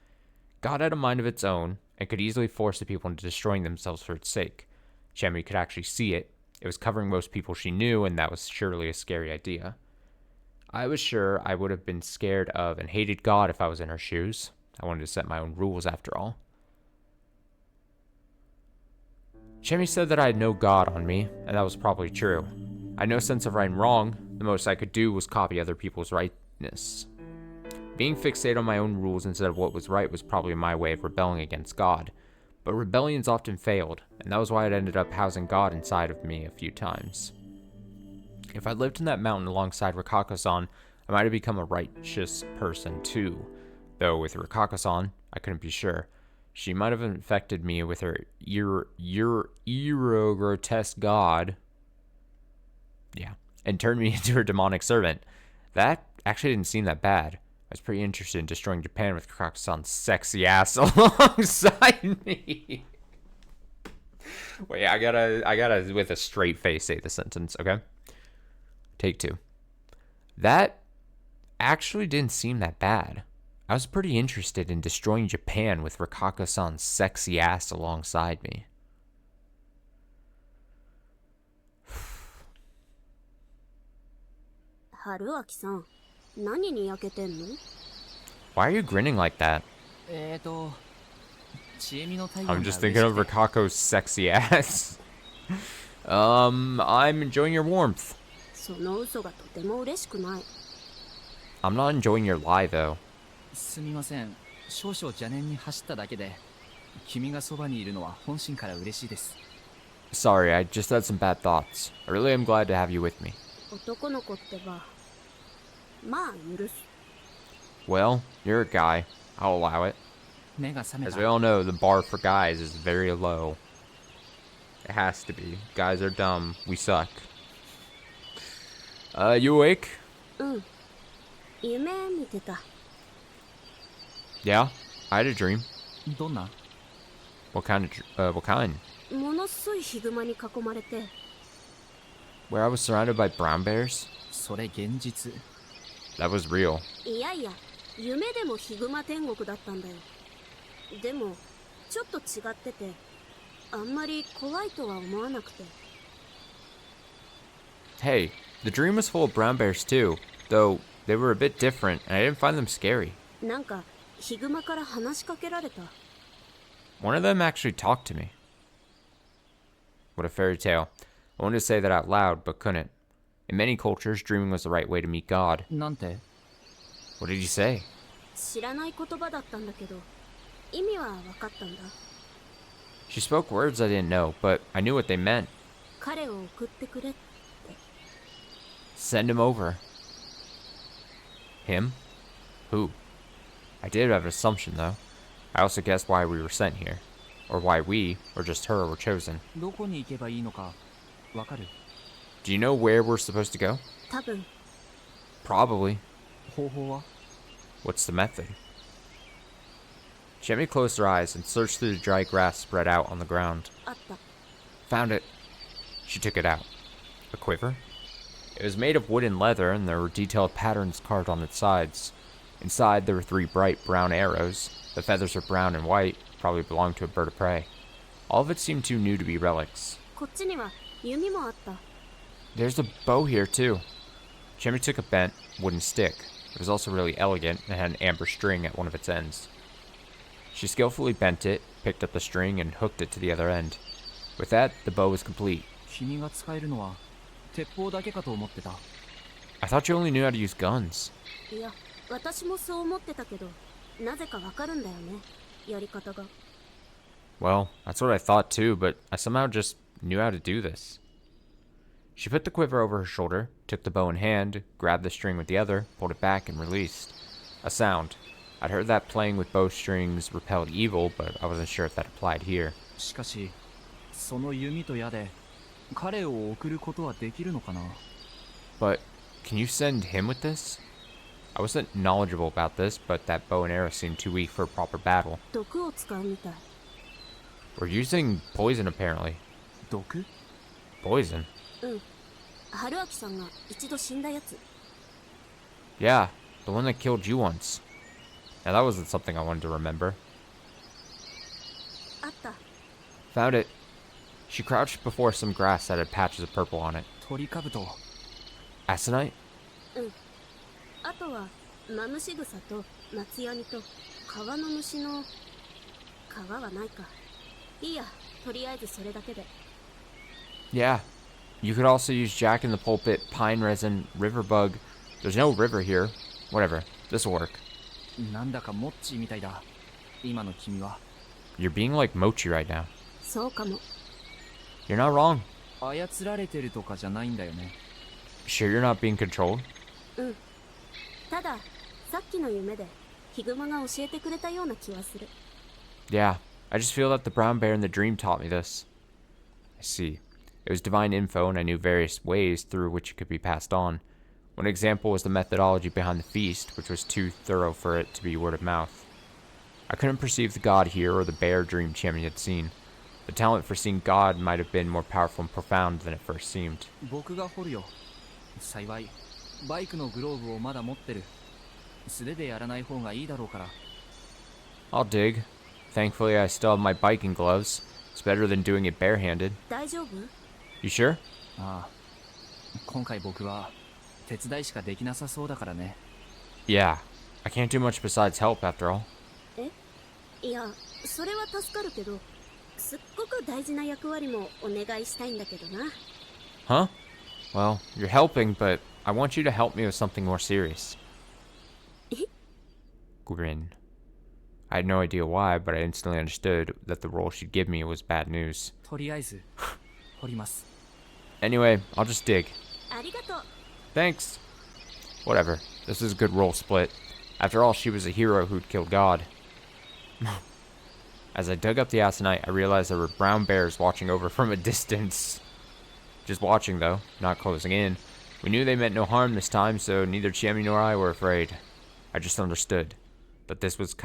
God had a mind of its own and could easily force the people into destroying themselves for its sake. Chemi could actually see it. It was covering most people she knew, and that was surely a scary idea. I was sure I would have been scared of and hated God if I was in her shoes. I wanted to set my own rules after all. Chemi said that I had no God on me, and that was probably true. I had no sense of right and wrong. The most I could do was copy other people's rightness. Being fixated on my own rules instead of what was right was probably my way of rebelling against God. But rebellions often failed, and that was why it ended up housing God inside of me a few times. If I lived in that mountain alongside Rikako-san, I might have become a righteous person too. Though with Rikako-san, I couldn't be sure. She might have infected me with her grotesque god. Yeah, and turned me into her demonic servant. That actually didn't seem that bad. I was pretty interested in destroying Japan with Rikako-san's sexy ass alongside me. Wait, I gotta, with a straight face, say the sentence, okay? Take two. That actually didn't seem that bad. I was pretty interested in destroying Japan with Rikako-san's sexy ass alongside me. Haruaki-san, 何に焼けてんの? Why are you grinning like that? I'm just thinking of Rikako's sexy ass. I'm enjoying your warmth. その嘘がとても嬉しくない。I'm not enjoying your lie, though. すみません。少々邪念に走っただけで、君がそばにいるのは本心から嬉しいです。Sorry, I just had some bad thoughts. I really am glad to have you with me. 男の子ってば、まあ許す。Well, you're a guy. I'll allow it. 目が覚め As た。 we all know, the bar for guys is very low. It has to be. Guys are dumb. We suck. You awake? うん。夢見てた。Yeah, I had a dream. どんな？ What kind? ものすごいヒグマに囲まれて。Where I was surrounded by brown bears? それ現実。That was real. いやいや、夢でもヒグマ天国だったんだよ。でも、ちょっと違ってて、あんまり怖いとは思わなくて。Hey, the dream was full of brown bears too, though they were a bit different, and I didn't find them scary. なんか、ヒグマから話しかけられた。One of them actually talked to me. What a fairy tale. I wanted to say that out loud, but couldn't. In many cultures, dreaming was the right way to meet God. なんて？ What did you say? 知らない言葉だったんだけど、意味は分かったんだ。She spoke words I didn't know, but I knew what they meant. 彼を送ってくれって。Send him over. Him? Who? I did have an assumption, though. I also guessed why we were sent here. Or why we, or just her, were chosen. どこに行けばいいのかわかる？ Do you know where we're supposed to go? 多分。Probably. 方法は？ What's the method? Chemi closed her eyes and searched through the dry grass spread out on the ground. あった。Found it. She took it out. A quiver? It was made of wood and leather, and there were detailed patterns carved on its sides. Inside, there were 3 bright brown arrows. The feathers were brown and white, probably belonged to a bird of prey. All of it seemed too new to be relics. こっちには弓もあった。There's a bow here, too. Chemi took a bent wooden stick. It was also really elegant and had an amber string at one of its ends. She skillfully bent it, picked up the string, and hooked it to the other end. With that, the bow was complete. 君が使えるのは鉄砲だけかと思ってた。I thought you only knew how to use guns. いや、私もそう思ってたけど、なぜかわかるんだよね、やり方が。Well, that's what I thought too, but I somehow just knew how to do this. She put the quiver over her shoulder, took the bow in hand, grabbed the string with the other, pulled it back, and released. A sound. I'd heard that playing with bowstrings repelled evil, but I wasn't sure if that applied here. しかし、その弓と矢で彼を送ることはできるのかな？ But can you send him with this? I wasn't knowledgeable about this, but that bow and arrow seemed too weak for a proper battle. 毒を使うみたい。 We're using poison apparently. 毒 Poison? うん。春明さんが一度死んだやつ。 Yeah, the one that killed you once. Now that wasn't something I wanted to remember. あった。 Found it. She crouched before some grass that had patches of purple on it. トリカブト Aconite? うん。あとはマムシグサと松ヤニと川の虫の川はないか。いいや、とりあえずそれだけで。 Yeah. You could also use Jack in the Pulpit, pine resin, river bug. There's no river here. Whatever. This'll work. なんだかモッチーみたいだ今の君は You're being like Mochi right now. そうかも。 You're not wrong. 操られてるとかじゃないんだよね Sure you're not being controlled? うん。ただ、さっきの夢でヒグマが教えてくれたような気はする。 Yeah. I just feel that the brown bear in the dream taught me this. I see. It was divine info, and I knew various ways through which it could be passed on. One example was the methodology behind the feast, which was too thorough for it to be word of mouth. I couldn't perceive the god here or the bear dream champion had seen. The talent for seeing God might have been more powerful and profound than it first seemed. 僕が掘るよ幸いバイクのグローブをまだ持ってる素手でやらない方がいいだろうから I'll dig. Thankfully, I still have my biking gloves. It's better than doing it barehanded. 大丈夫？ You sure? ああ今回僕は手伝いしかできなさそうだからね Yeah. I can't do much besides help, after all. え？いや、それは助かるけど、すっごく大事な役割もお願いしたいんだけどな。 Huh? Well, you're helping, but I want you to help me with something more serious. え？ Grin. I had no idea why, but I instantly understood that the role she'd give me was bad news. とりあえず掘ります Anyway, I'll just dig. ありがとう。 Thanks. Whatever. This is a good role split. After all, she was a hero who'd killed God. As I dug up the aconite, I realized there were brown bears watching over from a distance. Just watching, though, not closing in. We knew they meant no harm this time, so neither Chiemi nor I were afraid. I just understood that this was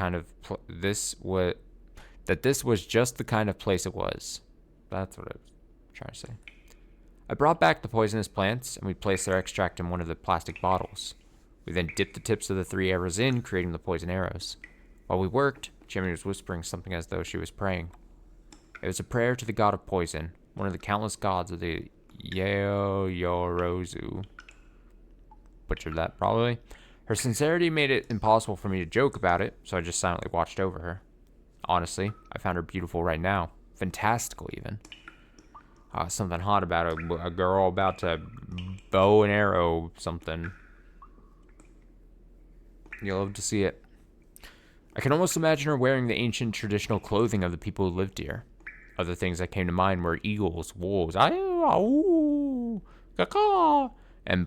just the kind of place it was. That's what I was trying to say. I brought back the poisonous plants, and we placed their extract in one of the plastic bottles. We then dipped the tips of the 3 arrows in, creating the poison arrows. While we worked, Jimmy was whispering something as though she was praying. It was a prayer to the god of poison, one of the countless gods of the Yorozu. Butchered that, probably. Her sincerity made it impossible for me to joke about it, so I just silently watched over her. Honestly, I found her beautiful right now. Fantastical, even. Something hot about a girl about to bow and arrow something. You'll love to see it. I can almost imagine her wearing the ancient traditional clothing of the people who lived here. Other things that came to mind were eagles, wolves, and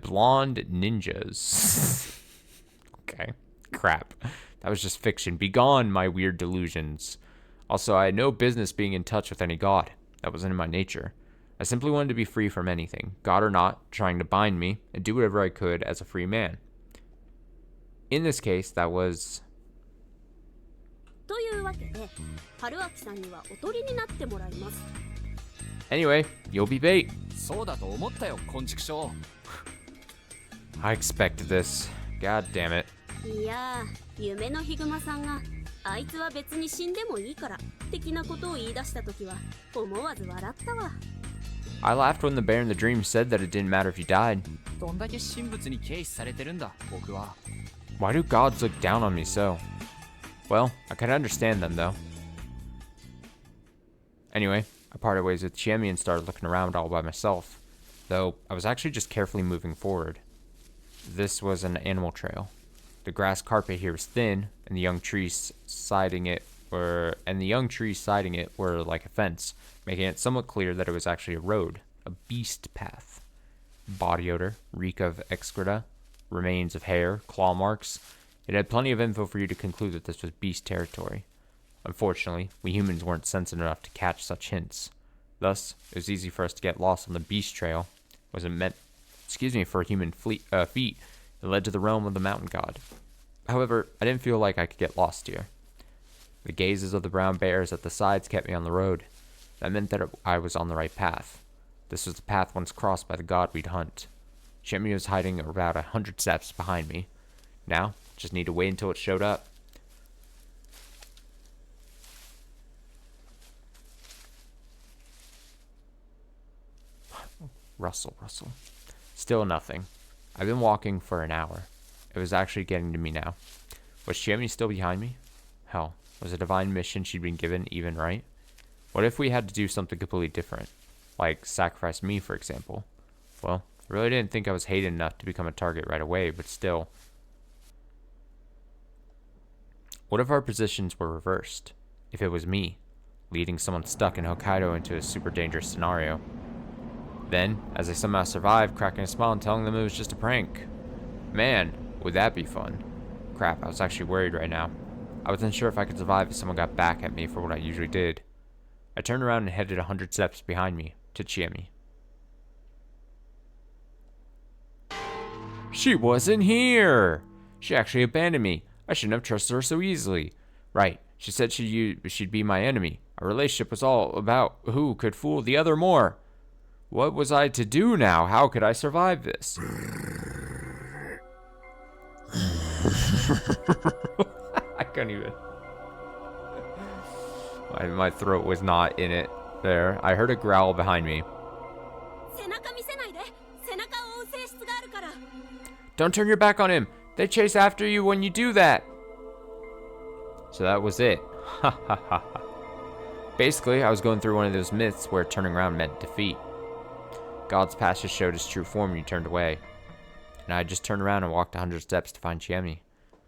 blonde ninjas. Okay, crap. That was just fiction. Begone, my weird delusions. Also, I had no business being in touch with any god. That wasn't in my nature. I simply wanted to be free from anything, god or not, trying to bind me, and do whatever I could as a free man. In this case, that was... というわけで、春明さんにはおとりになってもらいます。 Anyway, you'll be bait. そうだと思ったよ昆虫症 I expected this. God damn it. いやー、夢のヒグマさんがあいつは別に死んでもいいから的なことを言い出したときは思わず笑ったわ。 I laughed when the bear in the dream said that it didn't matter if he died. どんだけ神仏に軽視されてるんだ僕は Why do gods look down on me so? Well, I can understand them, though. Anyway, I parted ways with Chiemi and started looking around all by myself, though I was actually just carefully moving forward. This was an animal trail. The grass carpet here was thin, and the young trees siding it were like a fence, making it somewhat clear that it was actually a road, a beast path. Body odor, reek of excreta, remains of hair, claw marks. It had plenty of info for you to conclude that this was beast territory. Unfortunately, we humans weren't sensitive enough to catch such hints. Thus, it was easy for us to get lost on the beast trail. For human feet, It led to the realm of the mountain god. However, I didn't feel like I could get lost here. The gazes of the brown bears at the sides kept me on the road. That meant that I was on the right path. This was the path once crossed by the god we'd hunt. Chiemi was hiding about 100 steps behind me. Now, just need to wait until it showed up. Rustle. Still nothing. I've been walking for an hour. It was actually getting to me now. Was Chiemi still behind me? Hell, was a divine mission she'd been given even right? What if we had to do something completely different? Like sacrifice me, for example. Well, I really didn't think I was hated enough to become a target right away, but still. What if our positions were reversed? If it was me, leading someone stuck in Hokkaido into a super dangerous scenario. Then, as I somehow survived, cracking a smile and telling them it was just a prank. Man, would that be fun. Crap, I was actually worried right now. I wasn't sure if I could survive if someone got back at me for what I usually did. I turned around and headed 100 steps behind me, to Chiemi. She wasn't here! She actually abandoned me. I shouldn't have trusted her so easily. Right, she said she'd be my enemy. Our relationship was all about who could fool the other more. What was I to do now? How could I survive this? I couldn't even. My throat was not in it there. I heard a growl behind me. Don't turn your back on him. They chase after you when you do that. So that was it. Ha ha ha. Basically, I was going through one of those myths where turning around meant defeat. God's past just showed his true form and you turned away. And I just turned around and walked 100 steps to find Chiemi.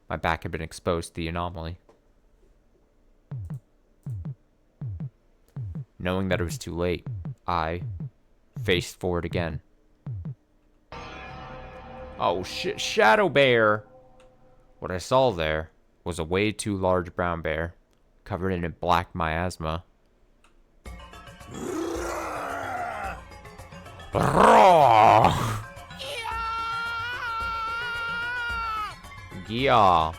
My back had been exposed to the anomaly. Knowing that it was too late, I faced forward again. Oh shit, Shadow Bear! What I saw there was a way too large brown bear, covered in a black miasma. Yeah.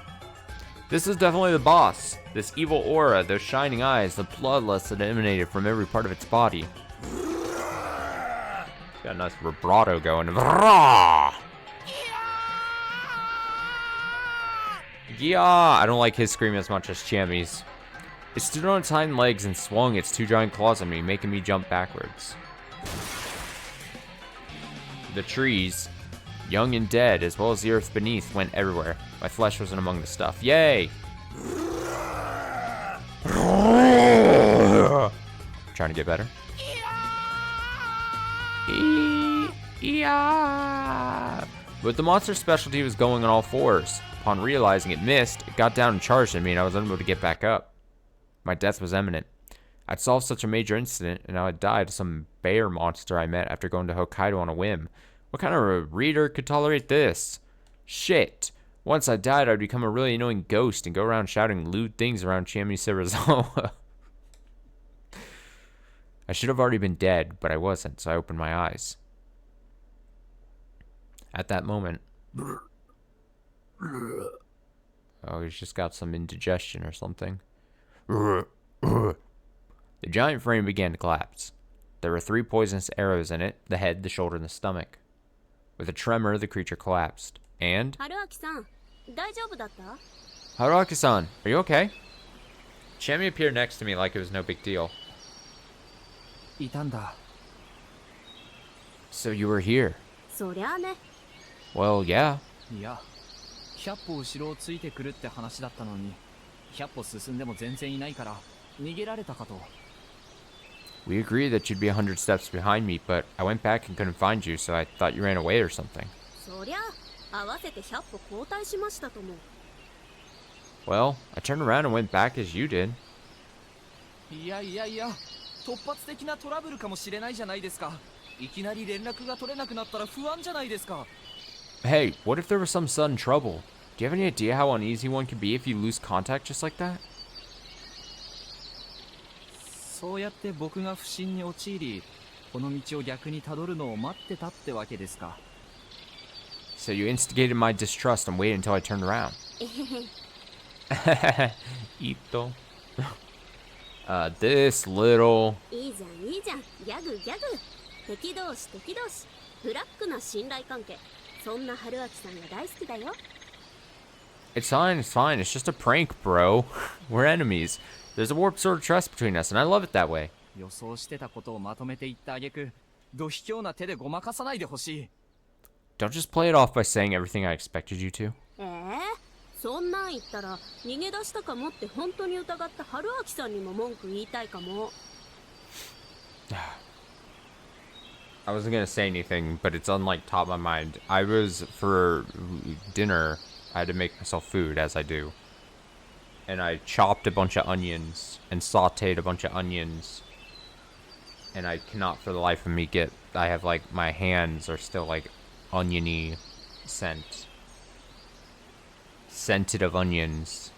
This is definitely the boss. This evil aura, those shining eyes, the bloodlust that emanated from every part of its body. Got a nice vibrato going. Yeah, I don't like his scream as much as Chiemi's. It stood on its hind legs and swung its two giant claws at me, making me jump backwards. The trees, young and dead, as well as the earth beneath, went everywhere. My flesh wasn't among the stuff. Yay! Trying to get better. Yeah. But the monster's specialty was going on all fours. Upon realizing it missed, it got down and charged at me, and I was unable to get back up. My death was imminent. I'd solved such a major incident, and now I'd died to some bear monster I met after going to Hokkaido on a whim. What kind of a reader could tolerate this? Shit. Once I died, I'd become a really annoying ghost and go around shouting lewd things around Chiemi Sarazawa. I should have already been dead, but I wasn't, so I opened my eyes. At that moment... Oh, he's just got some indigestion or something. The giant frame began to collapse. There were 3 poisonous arrows in it, the head, the shoulder, and the stomach. With a tremor, the creature collapsed. And... Haruaki-san, are you okay? Chiemi appeared next to me like it was no big deal. So you were here? Well, yeah. 100歩後ろをついてくるって話だったのに、100歩進んでも全然いないから逃げられたかと。We agreed that you'd be 100 steps behind me, but I went back and couldn't find you, so I thought you ran away or something. そりゃ、合わせて100歩後退しましたとも。Well, I turned around and went back as you did. いや、突発的なトラブルかもしれないじゃないですか。いきなり連絡が取れなくなったら不安じゃないですか。Hey, what if there was some sudden trouble? Do you have any idea how uneasy one can be if you lose contact just like that? そうやって僕が不審に陥り、この道を逆にたどるのを待ってたってわけですか。So you instigated my distrust and waited until I turned around. Ito. This little... いいじゃんいいじゃん、ギャグギャグ。敵同士敵同士、ブラックな信頼関係。そんな春秋さんが大好きだよ。It's fine, it's fine. It's just a prank, bro. We're enemies. There's a warped sort of trust between us, and I love it that way. 予想してたことをまとめて言った挙句、度卑怯な手でごまかさないでほしい。Don't just play it off by saying everything I expected you to. そんなん言ったら逃げ出したかもって本当に疑った春秋さんにも文句言いたいかも。I wasn't gonna say anything, but it's on like top of my mind. I was, for dinner, I had to make myself food, as I do. And I chopped a bunch of onions and sauteed a bunch of onions. And I cannot for the life of me I have like, my hands are still like oniony scent. Scented of onions.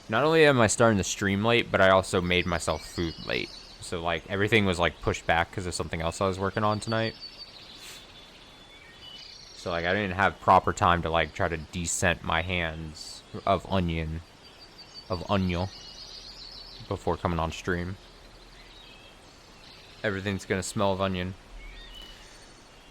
Not only am I starting the stream late, but I also made myself food late. So like everything was like pushed back because of something else I was working on tonight. So like I didn't have proper time to like try to descent my hands of onion. Before coming on stream. Everything's gonna smell of onion.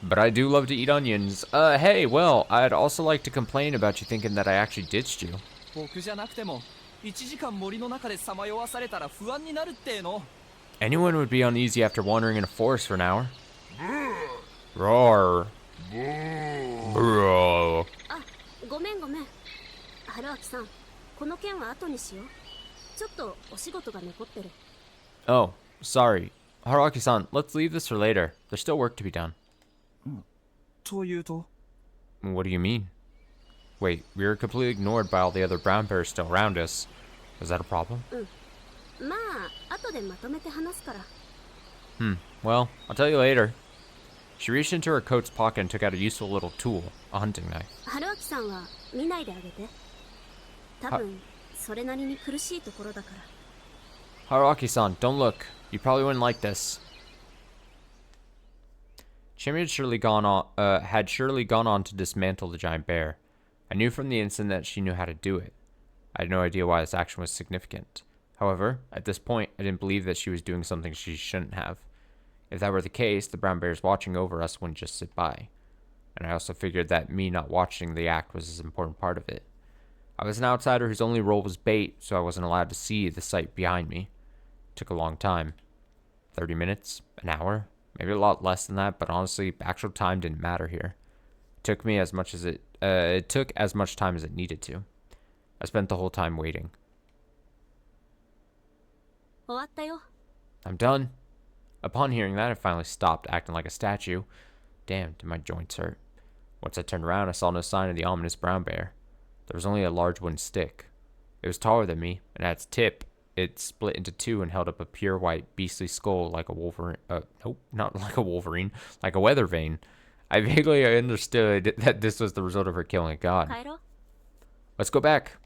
But I do love to eat onions. Hey, well, I'd also like to complain about you thinking that I actually ditched you. 僕じゃなくても、1時間森の中でさまよわされたら不安になるっての。Anyone would be uneasy after wandering in a forest for an hour. Roar. Bro. あ、ごめんごめん。春秋さん、この件は後にしよう。ちょっとお仕事が残ってる。Oh, sorry. Haruaki-san, let's leave this for later. There's still work to be done. というと What do you mean? Wait, we were completely ignored by all the other brown bears still around us. Is that a problem? まあ、後でまとめて話すから。Well, I'll tell you later. She reached into her coat's pocket and took out a useful little tool, a hunting knife. 春秋さんは見ないであげて。多分、それなりに苦しいところだから。Haruaki-san, don't look. You probably wouldn't like this. Chimmy had surely gone on to dismantle the giant bear. I knew from the instant that she knew how to do it. I had no idea why this action was significant. However, at this point, I didn't believe that she was doing something she shouldn't have. If that were the case, the brown bears watching over us wouldn't just sit by. And I also figured that me not watching the act was an important part of it. I was an outsider whose only role was bait, so I wasn't allowed to see the sight behind me. It took a long time. 30 minutes? An hour? Maybe a lot less than that, but honestly, actual time didn't matter here. It took as much time as it needed to. I spent the whole time waiting. 終わったよ。 I'm done. Upon hearing that, I finally stopped acting like a statue. Damn, did my joints hurt. Once I turned around, I saw no sign of the ominous brown bear. There was only a large wooden stick. It was taller than me, and at its tip, it split into two and held up a pure white, beastly skull like a wolverine. Nope, not like a wolverine, like a weather vane. I vaguely understood that this was the result of her killing a god. 帰ろう。 Let's go back.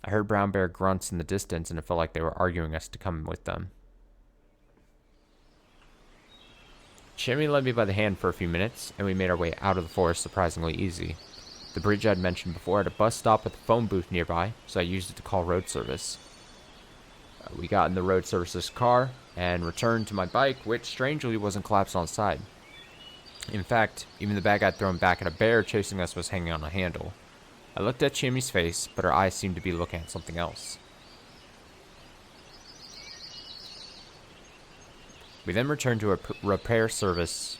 I heard brown bear grunts in the distance, and it felt like they were arguing us to come with them. Chimmy led me by the hand for a few minutes, and we made our way out of the forest surprisingly easy. The bridge I'd mentioned before had a bus stop with a phone booth nearby, so I used it to call road service. We got in the road service's car and returned to my bike, which strangely wasn't collapsed on its side. In fact, even the bag I'd thrown back at a bear chasing us was hanging on a handle. I looked at Chimmy's face, but her eyes seemed to be looking at something else. We then returned to a repair service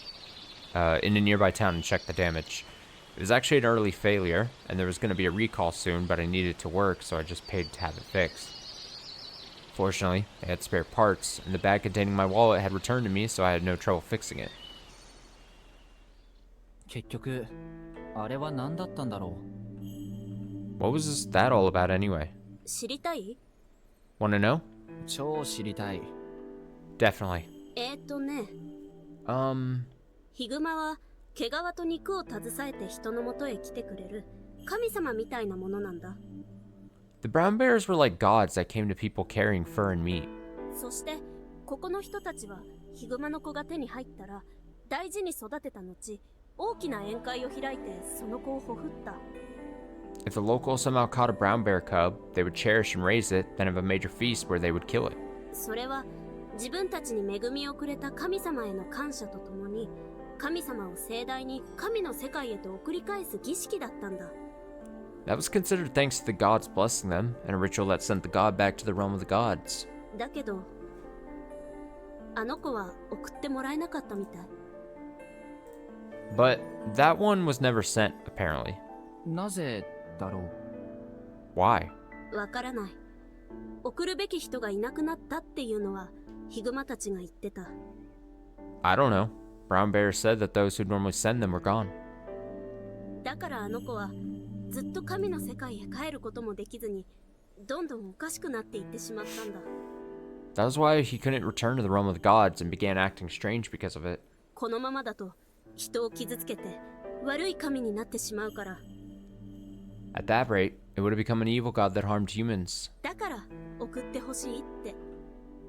in a nearby town and checked the damage. It was actually an early failure, and there was going to be a recall soon, but I needed to work, so I just paid to have it fixed. Fortunately, they had spare parts, and the bag containing my wallet had returned to me, so I had no trouble fixing it. 結局あれは何だったんだろう。 What was that all about anyway? 知りたい？ Wanna know? 超知りたい。 Definitely. ね。ヒグマは毛皮と肉を携えて人の元へ来てくれる神様みたいなものなんだ。The brown bears were like gods that came to people carrying fur and meat. そしてここの人たちはヒグマの子が手に入ったら大事に育てた後大きな宴会を開いてその子をほふった。 If the locals somehow caught a brown bear cub, they would cherish and raise it, then have a major feast where they would kill it. それは自分たちに恵みをくれた神様への感謝とともに、神様を盛大に神の世界へと送り返す儀式だったんだ。 That was considered thanks to the gods blessing them, and a ritual that sent the god back to the realm of the gods. だけどあの子は送ってもらえなかったみたい。 But that one was never sent, apparently. なぜだろう。 Why? わからない。送るべき人がいなくなったっていうのはヒグマたちが言ってた。 I don't know. Brown Bear said that those who'd normally send them were gone. だからあの子はずっと神の世界へ帰ることもできずに、どんどんおかしくなっていってしまったんだ。 That was why he couldn't return to the realm of the gods and began acting strange because of it. このままだと人を傷つけて悪い神になってしまうから。 At that rate, it would have become an evil god that harmed humans. だから送ってほしいって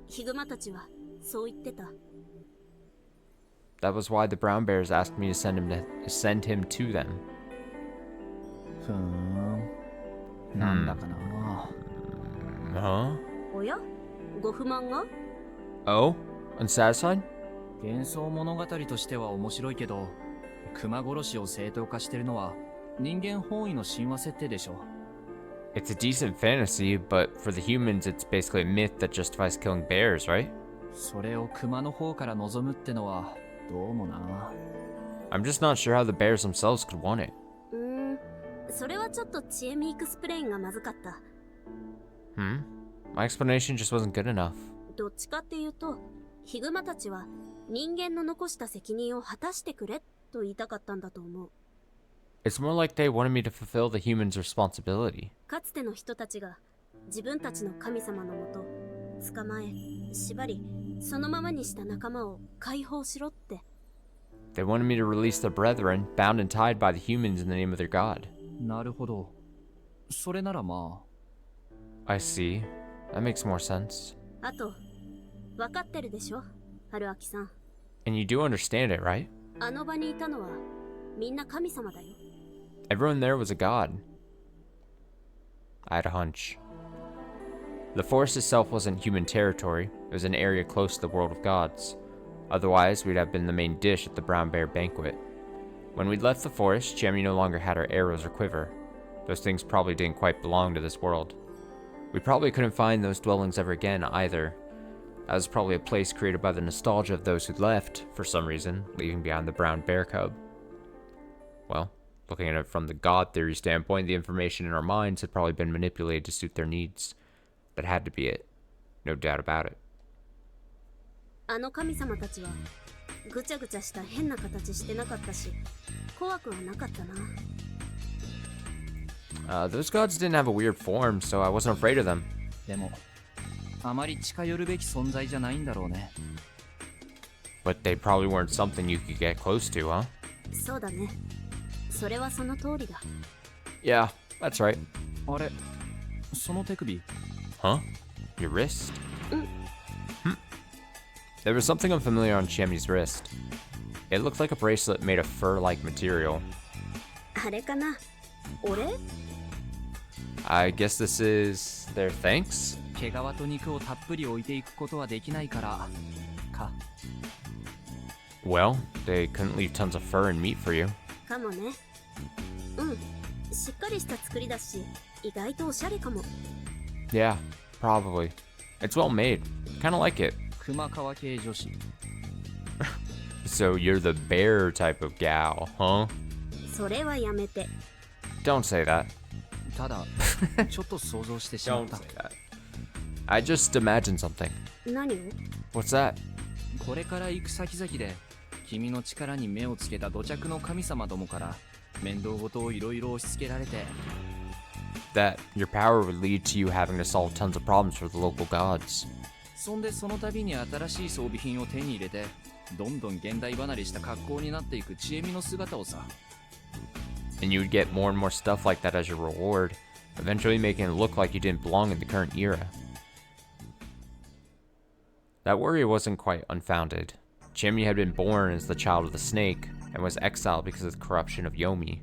ヒグマたちはそう言ってた。 That was why the brown bears asked me to send him to them. ふーん。なんだかな。Huh? おや、ご不満が？ Oh? Unsatisfied? 幻想物語としては面白いけど、熊殺しを正当化してるのは人間本位の神話設定でしょ。 It's a decent fantasy, but for the humans, it's basically a myth that justifies killing bears, right? それを熊の方から望むってのはどうもな。 I'm just not sure how the bears themselves could want it. それはちょっと知恵ミークスプレインがまずかった。 My explanation just wasn't good enough. どっちかっていうと、ヒグマたちは人間の残した責任を果たしてくれと言いたかったんだと思う。 It's more like they wanted me to fulfill the humans' responsibility. かつての人たちが自分たちの神様のもと捕まえ、縛り、そのままにした仲間を解放しろって。 They wanted me to release their brethren, bound and tied by the humans in the name of their god. なるほど。それならまあ。 I see. That makes more sense. あと、分かってるでしょ、春明さん。 And you do understand it, right? あの場にいたのはみんな神様だよ。 Everyone there was a god. I had a hunch. The forest itself wasn't human territory. It was an area close to the world of gods. Otherwise, we'd have been the main dish at the brown bear banquet. When we'd left the forest, Jamie no longer had her arrows or quiver. Those things probably didn't quite belong to this world. We probably couldn't find those dwellings ever again either. That was probably a place created by the nostalgia of those who'd left, for some reason, leaving behind the brown bear cub. Well, looking at it from the god theory standpoint, the information in our minds had probably been manipulated to suit their needs. That had to be it. No doubt about it. あの神様たちはぐちゃぐちゃした変な形してなかったし、怖くはなかったな。Those gods didn't have a weird form, so I wasn't afraid of them. でも、あまり近寄るべき存在じゃないんだろうね。But they probably weren't something you could get close to, huh? そうだね。それはその通りだ。Yeah, that's right. あれ、その手首。Huh? Your wrist? There was something unfamiliar on Chami's wrist. It looked like a bracelet made of fur-like material. あれかな、俺？ I guess this is their thanks? 毛皮と肉をたっぷり置いていくことはできないからか。 Well, they couldn't leave tons of fur and meat for you. かもね。しっかりした作りだし、意外とおしゃれかも。 Yeah, probably. It's well made. Kinda like it. 熊皮系女子。 So you're the bear type of gal, huh? それはやめて。 Don't say that. ただ、ちょっと想像してしまっ Don't た。 say that. I just imagined something. 何を？ What's that? これから行く先々で、君の力に目をつけた土着の神様どもから面倒事をいろいろ押し付けられて。That your power would lead to you having to solve tons of problems for the local gods. そんでその度に新しい装備品を手に入れて、どんどん現代離れした格好になっていく知恵みの姿をさ。And you would get more and more stuff like that as your reward, eventually making it look like you didn't belong in the current era. That worry wasn't quite unfounded. Chimney had been born as the child of the snake, and was exiled because of the corruption of Yomi.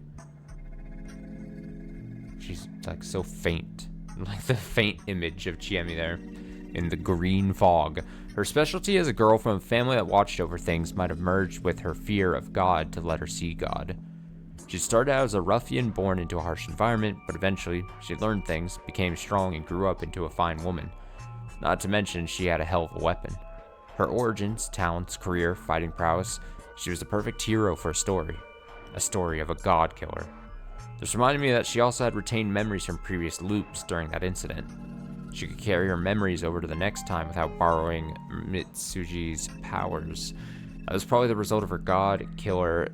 She's like so faint. Like the faint image of Chiemi there in the green fog. Her specialty as a girl from a family that watched over things might have merged with her fear of God to let her see God. She started out as a ruffian born into a harsh environment, but eventually she learned things, became strong, and grew up into a fine woman. Not to mention she had a hell of a weapon. Her origins, talents, career, fighting prowess, she was the perfect hero for a story of a god killer. This reminded me that she also had retained memories from previous loops during that incident. She could carry her memories over to the next time without borrowing Mitsuji's powers. That was probably the result of her god killer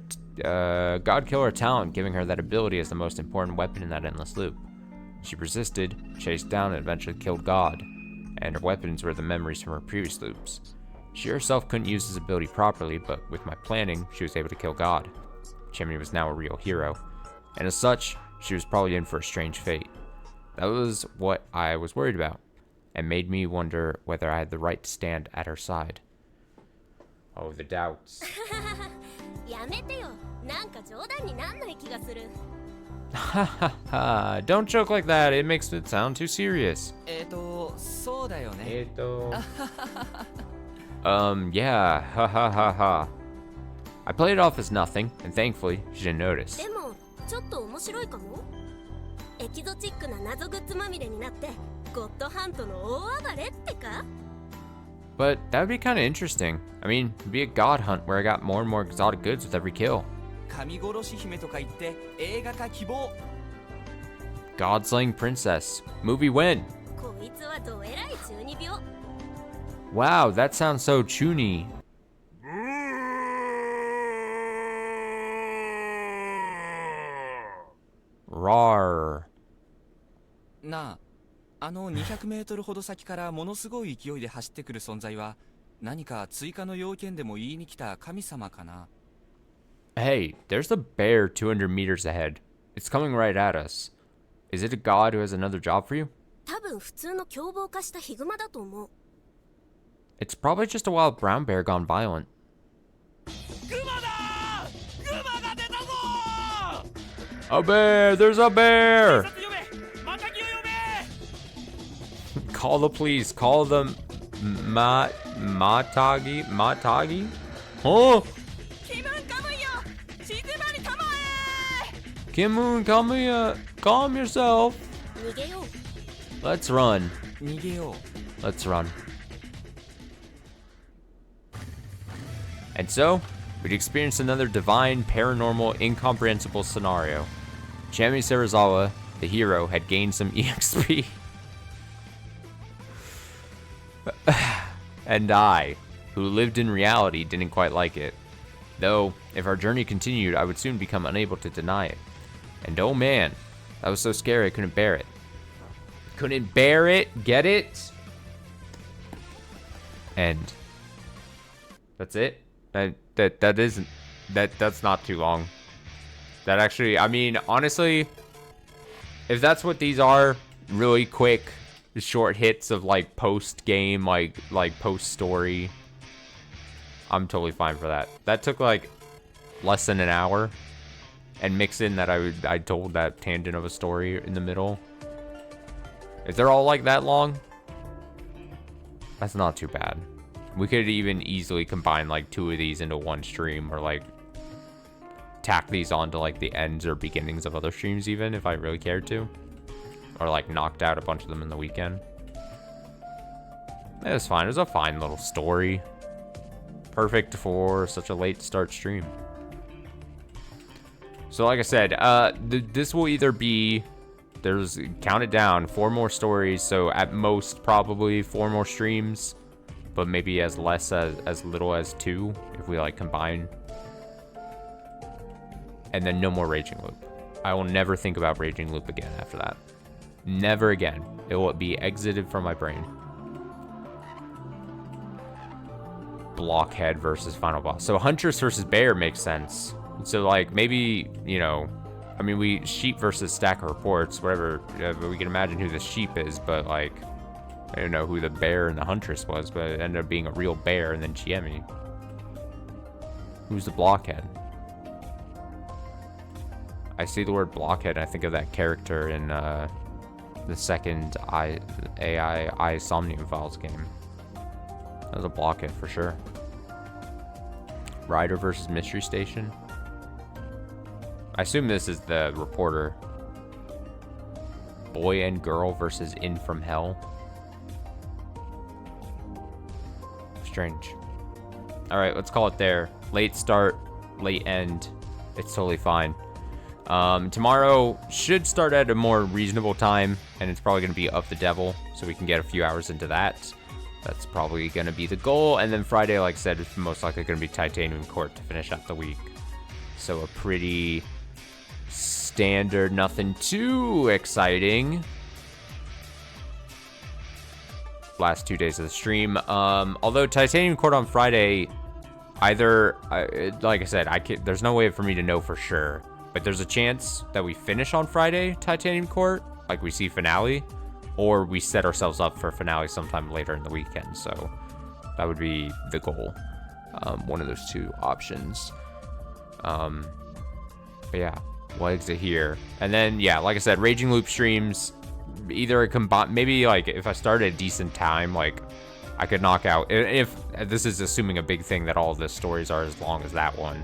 talent giving her that ability as the most important weapon in that endless loop. She persisted, chased down, and eventually killed God, and her weapons were the memories from her previous loops. She herself couldn't use this ability properly, but with my planning, she was able to kill God. Chimney was now a real hero, and as such, she was probably in for a strange fate. That was what I was worried about, and made me wonder whether I had the right to stand at her side. Oh, the doubts. やめてよ。なんか冗談になんない気がする。Don't joke like that. It makes it sound too serious. そうだよね。Yeah, ha ha ha ha. I played it off as nothing, and thankfully, she didn't notice. でも、ちょっと面白いかも。エキゾチックな謎グッズまみれになって、ゴッドハントの大暴れってか？ But that would be kind of interesting. I mean, it'd be a god hunt where I got more and more exotic goods with every kill. 神殺し姫とか言って映画化希望。God slaying princess. Movie win. こいつはどえらい中二病。 Wow, that sounds so chuny. Rawr. なあ、あの200メートルほど先からものすごい勢いで走ってくる存在は何か追加の要件でも言いに来た神様かな。Hey, there's a bear 200 meters ahead. It's coming right at us. Is it a god who has another job for you? 多分普通の凶暴化したヒグマだと思う。 It's probably just a wild brown bear gone violent. グマだ！グマが出たぞ！ A bear! There's a bear! 警察呼べ！マタギを呼べ！ Call the police. Call the Matagi? Matagi? Huh? 気分かむよ！静まりたまえ！ Kimun, come here. Calm yourself. 逃げよう。 Let's run. 逃げよう。 Let's run. And so, we'd experienced another divine, paranormal, incomprehensible scenario. Chami Serizawa, the hero, had gained some EXP. And I, who lived in reality, didn't quite like it. Though, if our journey continued, I would soon become unable to deny it. And oh man, that was so scary I couldn't bear it. Couldn't bear it? Get it? And that's it? That's not too long. That actually, I mean, honestly, if that's what these are, really quick, short hits of like post game, like post story, I'm totally fine for that. That took like less than an hour, and mix in that I told that tangent of a story in the middle. If they're all like that long, that's not too bad. We could even easily combine like 2 of these into one stream, or like tack these onto like the ends or beginnings of other streams even, if I really cared to. Or like knocked out a bunch of them in the weekend. It was fine. It was a fine little story. Perfect for such a late start stream. So like I said, this will either be, there's, count it down, 4 more stories, so at most probably 4 more streams, but maybe as little as 2 if we like combine. And then no more Raging Loop. I will never think about Raging Loop again after that. Never again. It will be exited from my brain. Blockhead versus final boss. So Huntress versus Bear makes sense. So like maybe, you know, I mean, sheep versus stack of reports, whatever. We can imagine who the sheep is, but like, I don't know who the bear and the huntress was, but it ended up being a real bear and then Chiemi. Who's the blockhead? I see the word blockhead, I think of that character in the second AI Somnium Files game. That was a blockhead for sure. Ryder versus Mystery Station. I assume this is the reporter. Boy and Girl versus In From Hell. Strange. Alright, let's call it there. Late start, late end. It's totally fine. Tomorrow should start at a more reasonable time, and it's probably going to be Of the Devil, so we can get a few hours into that. That's probably going to be the goal. And then Friday, like I said, is most likely going to be Titanium Court to finish out the week. So a pretty standard, nothing too exciting last 2 days of the stream. Although Titanium Court on Friday, either, like I said, there's no way for me to know for sure. But there's a chance that we finish on Friday, Titanium Court, like we see finale, or we set ourselves up for finale sometime later in the weekend. So that would be the goal. One of those two options. But yeah, we'll exit here. And then, yeah, like I said, Raging Loop streams, either a combine, maybe like if I start at a decent time, like I could knock out, if this is assuming a big thing that all of the stories are as long as that one,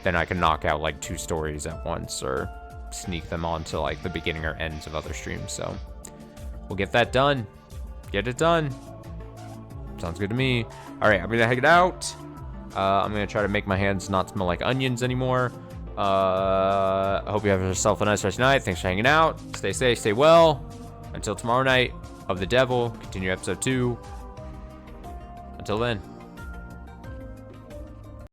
then I can knock out like 2 stories at once or sneak them onto like the beginning or ends of other streams. So we'll get that done. Get it done. Sounds good to me. All right, I'm gonna head out. I'm gonna try to make my hands not smell like onions anymore. I hope you have yourself a nice rest of the night. Thanks for hanging out. Stay safe, stay well. Until tomorrow night, Of the Devil, continue episode 2. Until then.